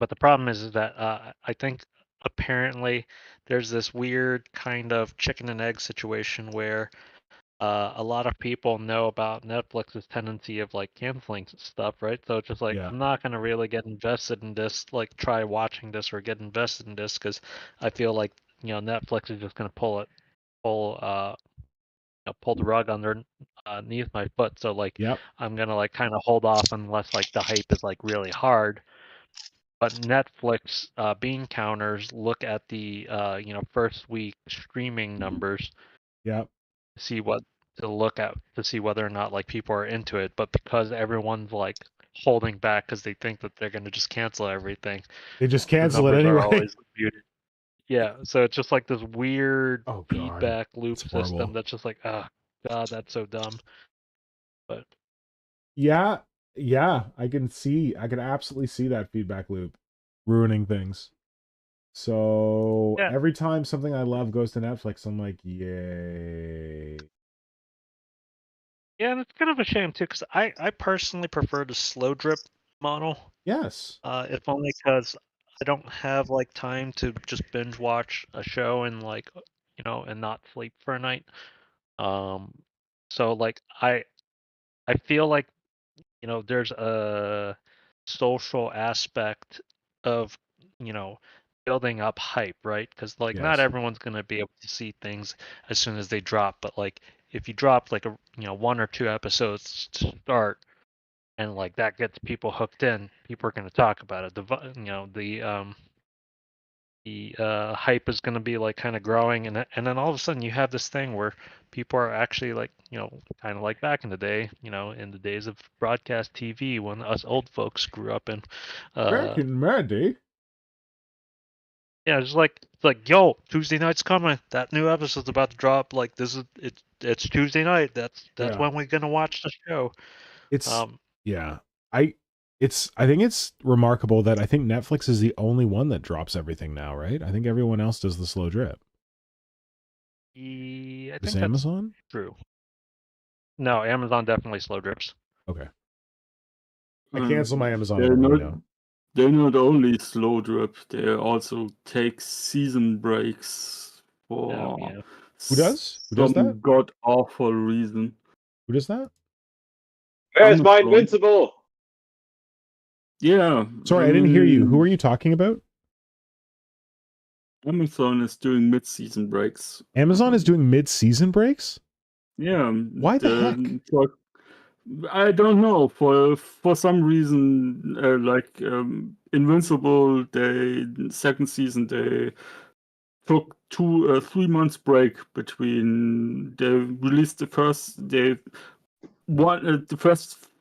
But the problem is that I think apparently there's this weird kind of chicken and egg situation where a lot of people know about Netflix's tendency of like canceling stuff, right? So it's just like, Yeah. I'm not gonna really get invested in this, like try watching this or get invested in this, because I feel like Netflix is just gonna pull the rug underneath my foot. So like, Yep. I'm gonna like kind of hold off unless like the hype is like really hard. But Netflix bean counters look at the first week streaming numbers Yep. to see whether or not like people are into it. But because everyone's like holding back because they think that they're gonna just cancel everything, They just the cancel it numbers are anyway. always muted. Yeah, so it's just like this weird Oh god. feedback loop It's horrible. system that's just like, oh god, that's so dumb. But Yeah, I can absolutely see that feedback loop ruining things. So yeah, every time something I love goes to Netflix, I'm like, yay. and it's kind of a shame too, because I personally prefer the slow drip model. Yes. If only because I don't have like time to just binge watch a show and like and not sleep for a night. So like I feel like there's a social aspect of building up hype, right? Because like not Yes. everyone's gonna be able to see things as soon as they drop, but like if you drop like a one or two episodes to start, and like that gets people hooked in, people are gonna talk about it. The hype is going to be like kind of growing, and then all of a sudden you have this thing where people are actually like kind of like back in the day, in the days of broadcast TV when us old folks grew up in. Back in my day. Yeah, it's like yo, Tuesday night's coming. That new episode's about to drop. Like it's Tuesday night. That's Yeah. when we're gonna watch the show. It's yeah. I think it's remarkable that I think Netflix is the only one that drops everything now, right? I think everyone else does the slow drip. I Is think that's Amazon? true. No, Amazon definitely slow drips. Okay. I cancel my Amazon they're every not, now. they're not only slow drip, they also take season breaks for Yeah. Who does? Who does some that? god awful reason. Who does that? Where's my Amazon. Invincible? Yeah. Sorry, I didn't hear you. Who are you talking about? Amazon is doing mid-season breaks. Amazon is doing mid-season breaks? Yeah. Why the heck? I don't know. For some reason, like Invincible, second season they took 3 months break between they released the first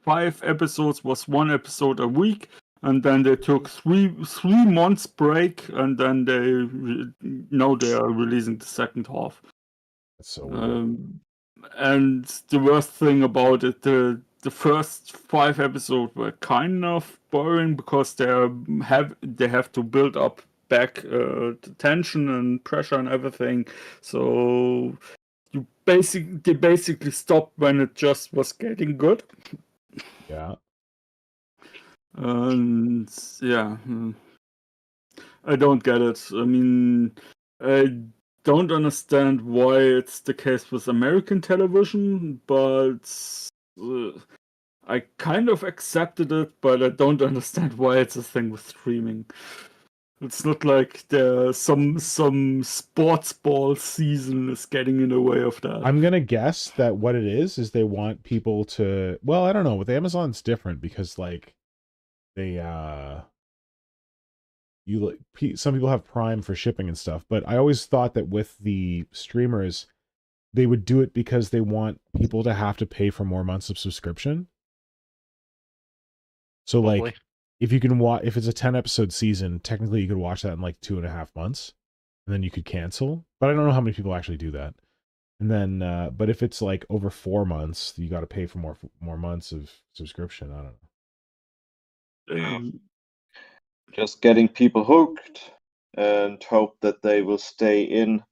5 episodes was one episode a week, and then they took 3 months break, and then now they are releasing the second half. That's so weird. And the worst thing about it, the first 5 episodes were kind of boring because they have to build up back the tension and pressure and everything. So they basically stopped when it just was getting good. Yeah. And yeah, I don't get it. I mean, I don't understand why it's the case with American television, but I kind of accepted it, but I don't understand why it's a thing with streaming. It's not like some sports ball season is getting in the way of that. I'm gonna guess that what it is they want people to. Well, I don't know. With Amazon, it's different because like they some people have Prime for shipping and stuff, but I always thought that with the streamers, they would do it because they want people to have to pay for more months of subscription. So Probably. like if you can watch, if it's a 10 episode season, technically you could watch that in like 2.5 months and then you could cancel. But I don't know how many people actually do that. And then, but if it's like over 4 months, you got to pay for more months of subscription. I don't know. Just getting people hooked and hope that they will stay in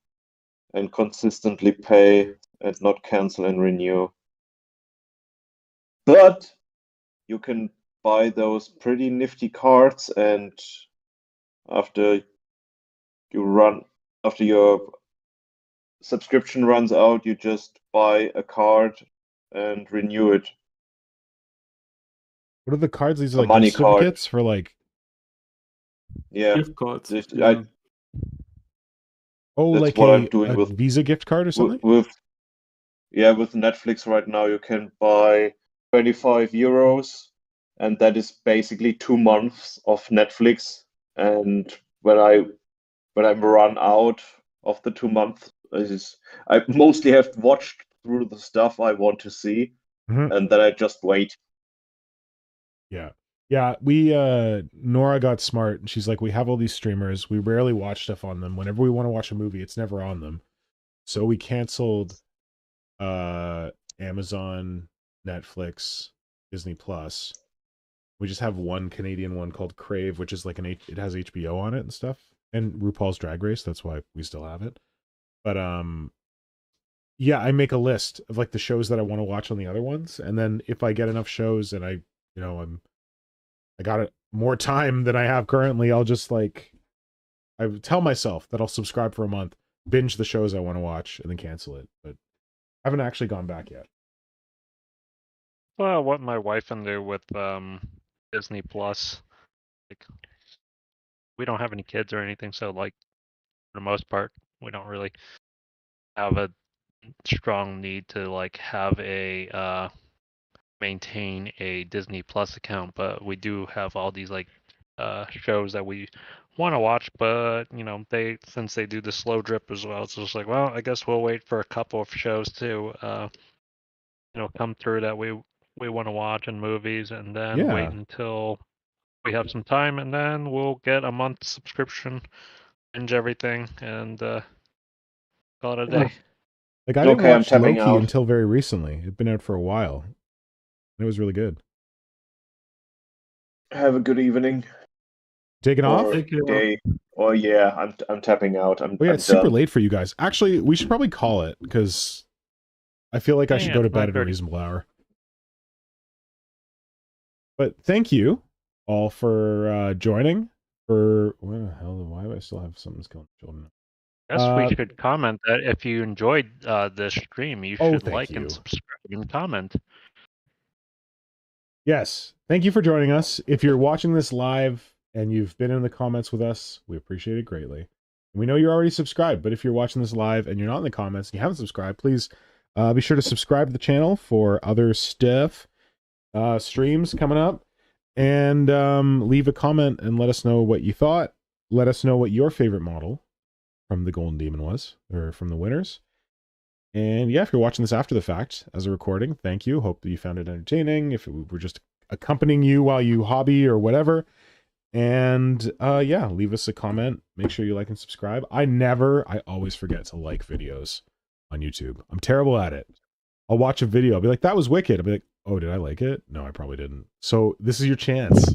and consistently pay and not cancel and renew. But you can buy those pretty nifty cards, and after your subscription runs out, you just buy a card and renew it. What are the cards? These are A like money gift certificates for like. Yeah. Gift cards. This- Yeah. Oh, That's like what I'm a doing with Visa gift card or something? with Netflix right now. You can buy 25 euros, and that is basically 2 months of Netflix. And when I'm run out of the 2 months, I mostly have watched through the stuff I want to see, Mhm. and then I just wait. Yeah. Yeah, Nora got smart and she's like, we have all these streamers. We rarely watch stuff on them. Whenever we want to watch a movie, it's never on them. So we canceled Amazon, Netflix, Disney Plus. We just have one Canadian one called Crave, which is like it has HBO on it and stuff. And RuPaul's Drag Race, that's why we still have it. But yeah, I make a list of like the shows that I want to watch on the other ones, and then if I get enough shows and I got more time than I have currently, I'll just like I tell myself that I'll subscribe for a month, binge the shows I want to watch, and then cancel it. But I haven't actually gone back yet. Well, what my wife can do with Disney Plus, like we don't have any kids or anything, so like for the most part, we don't really have a strong need to like have a maintain a Disney Plus account, but we do have all these like shows that we want to watch, but since they do the slow drip as well, it's just like, well, I guess we'll wait for a couple of shows to come through that we want to watch and movies, and then wait Yeah. until we have some time, and then we'll get a month subscription, binge everything, and call it a day. Like I didn't Okay, I'm watch tapping Loki out. until very recently. It'd been out for a while. And it was really good. Have a good evening Taking off? or Take care. day. Oh yeah, I'm tapping out. Oh yeah, I'm it's super done. late for you guys. Actually, we should probably call it because I feel like I should Yeah, go to it's bed at a 9:30. reasonable hour. But thank you all for joining. Where the hell? Why do I still have something's killing children? Guess we should comment that if you enjoyed this stream, you should thank like you. and subscribe and comment. Yes, thank you for joining us. If you're watching this live and you've been in the comments with us, we appreciate it greatly. We know you're already subscribed, but if you're watching this live and you're not in the comments and you haven't subscribed, please be sure to subscribe to the channel for other stuff. streams coming up. And leave a comment and let us know what you thought. Let us know what your favorite model from the Golden Demon was, or from the winners. And yeah, if you're watching this after the fact as a recording, thank you. Hope that you found it entertaining. If we're just accompanying you while you hobby or whatever. And yeah, leave us a comment. Make sure you like and subscribe. I always forget to like videos on YouTube. I'm terrible at it. I'll watch a video. I'll be like, that was wicked. I'll be like, oh, did I like it? No, I probably didn't. So this is your chance.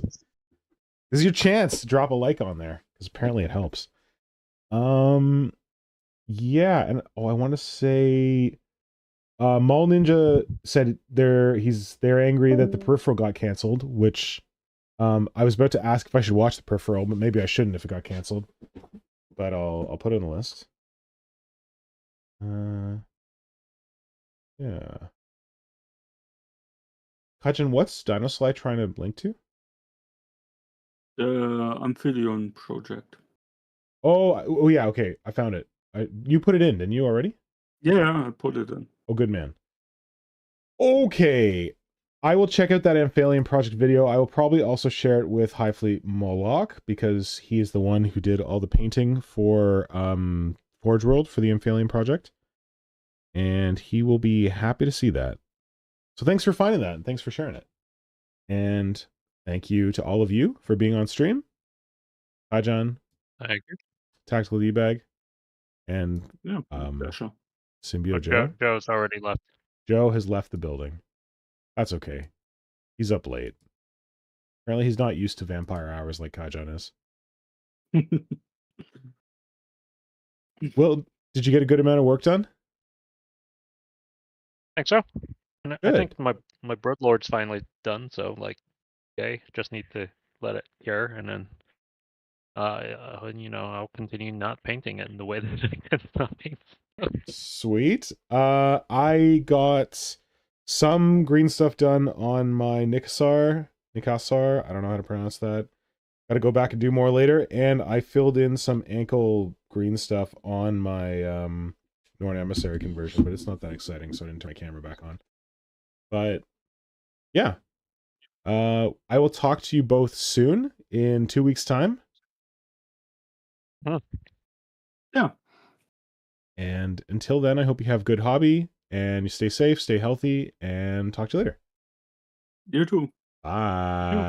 This is your chance to drop a like on there, because apparently it helps. Yeah, and I want to say Mall Ninja said they're angry that the peripheral got canceled, which I was about to ask if I should watch the peripheral, but maybe I shouldn't if it got canceled. But I'll put it on the list. Yeah. Kajan, what's Dinoslide trying to link to? The Amphibian project. Oh yeah, okay. I found it. You put it in, didn't you already? Yeah, I put it in. Oh, good man. Okay. I will check out that Amphalion project video. I will probably also share it with Highfleet Moloch, because he is the one who did all the painting for Forge World for the Amphalion project. And he will be happy to see that. So thanks for finding that, and thanks for sharing it. And thank you to all of you for being on stream. Kajan, I agree. Tactical Dbag, and Yeah, pleasure. Symbio But Joe. Joe's already left. Joe has left the building. That's okay. He's up late. Apparently he's not used to vampire hours like Kajan is. Well, did you get a good amount of work done? I think so. And I Good. think my Broodlord's finally done, so like, okay, just need to let it cure, and then you know, I'll continue not painting it in the way that it's not painted. Sweet. I got some green stuff done on my Nikasar. I don't know how to pronounce that. Got to go back and do more later. And I filled in some ankle green stuff on my Norn Emissary conversion, but it's not that exciting, so I didn't turn my camera back on. But yeah. I will talk to you both soon in 2 weeks' time. Huh. Yeah. And until then, I hope you have good hobby and you stay safe, stay healthy, and talk to you later. You too. Bye.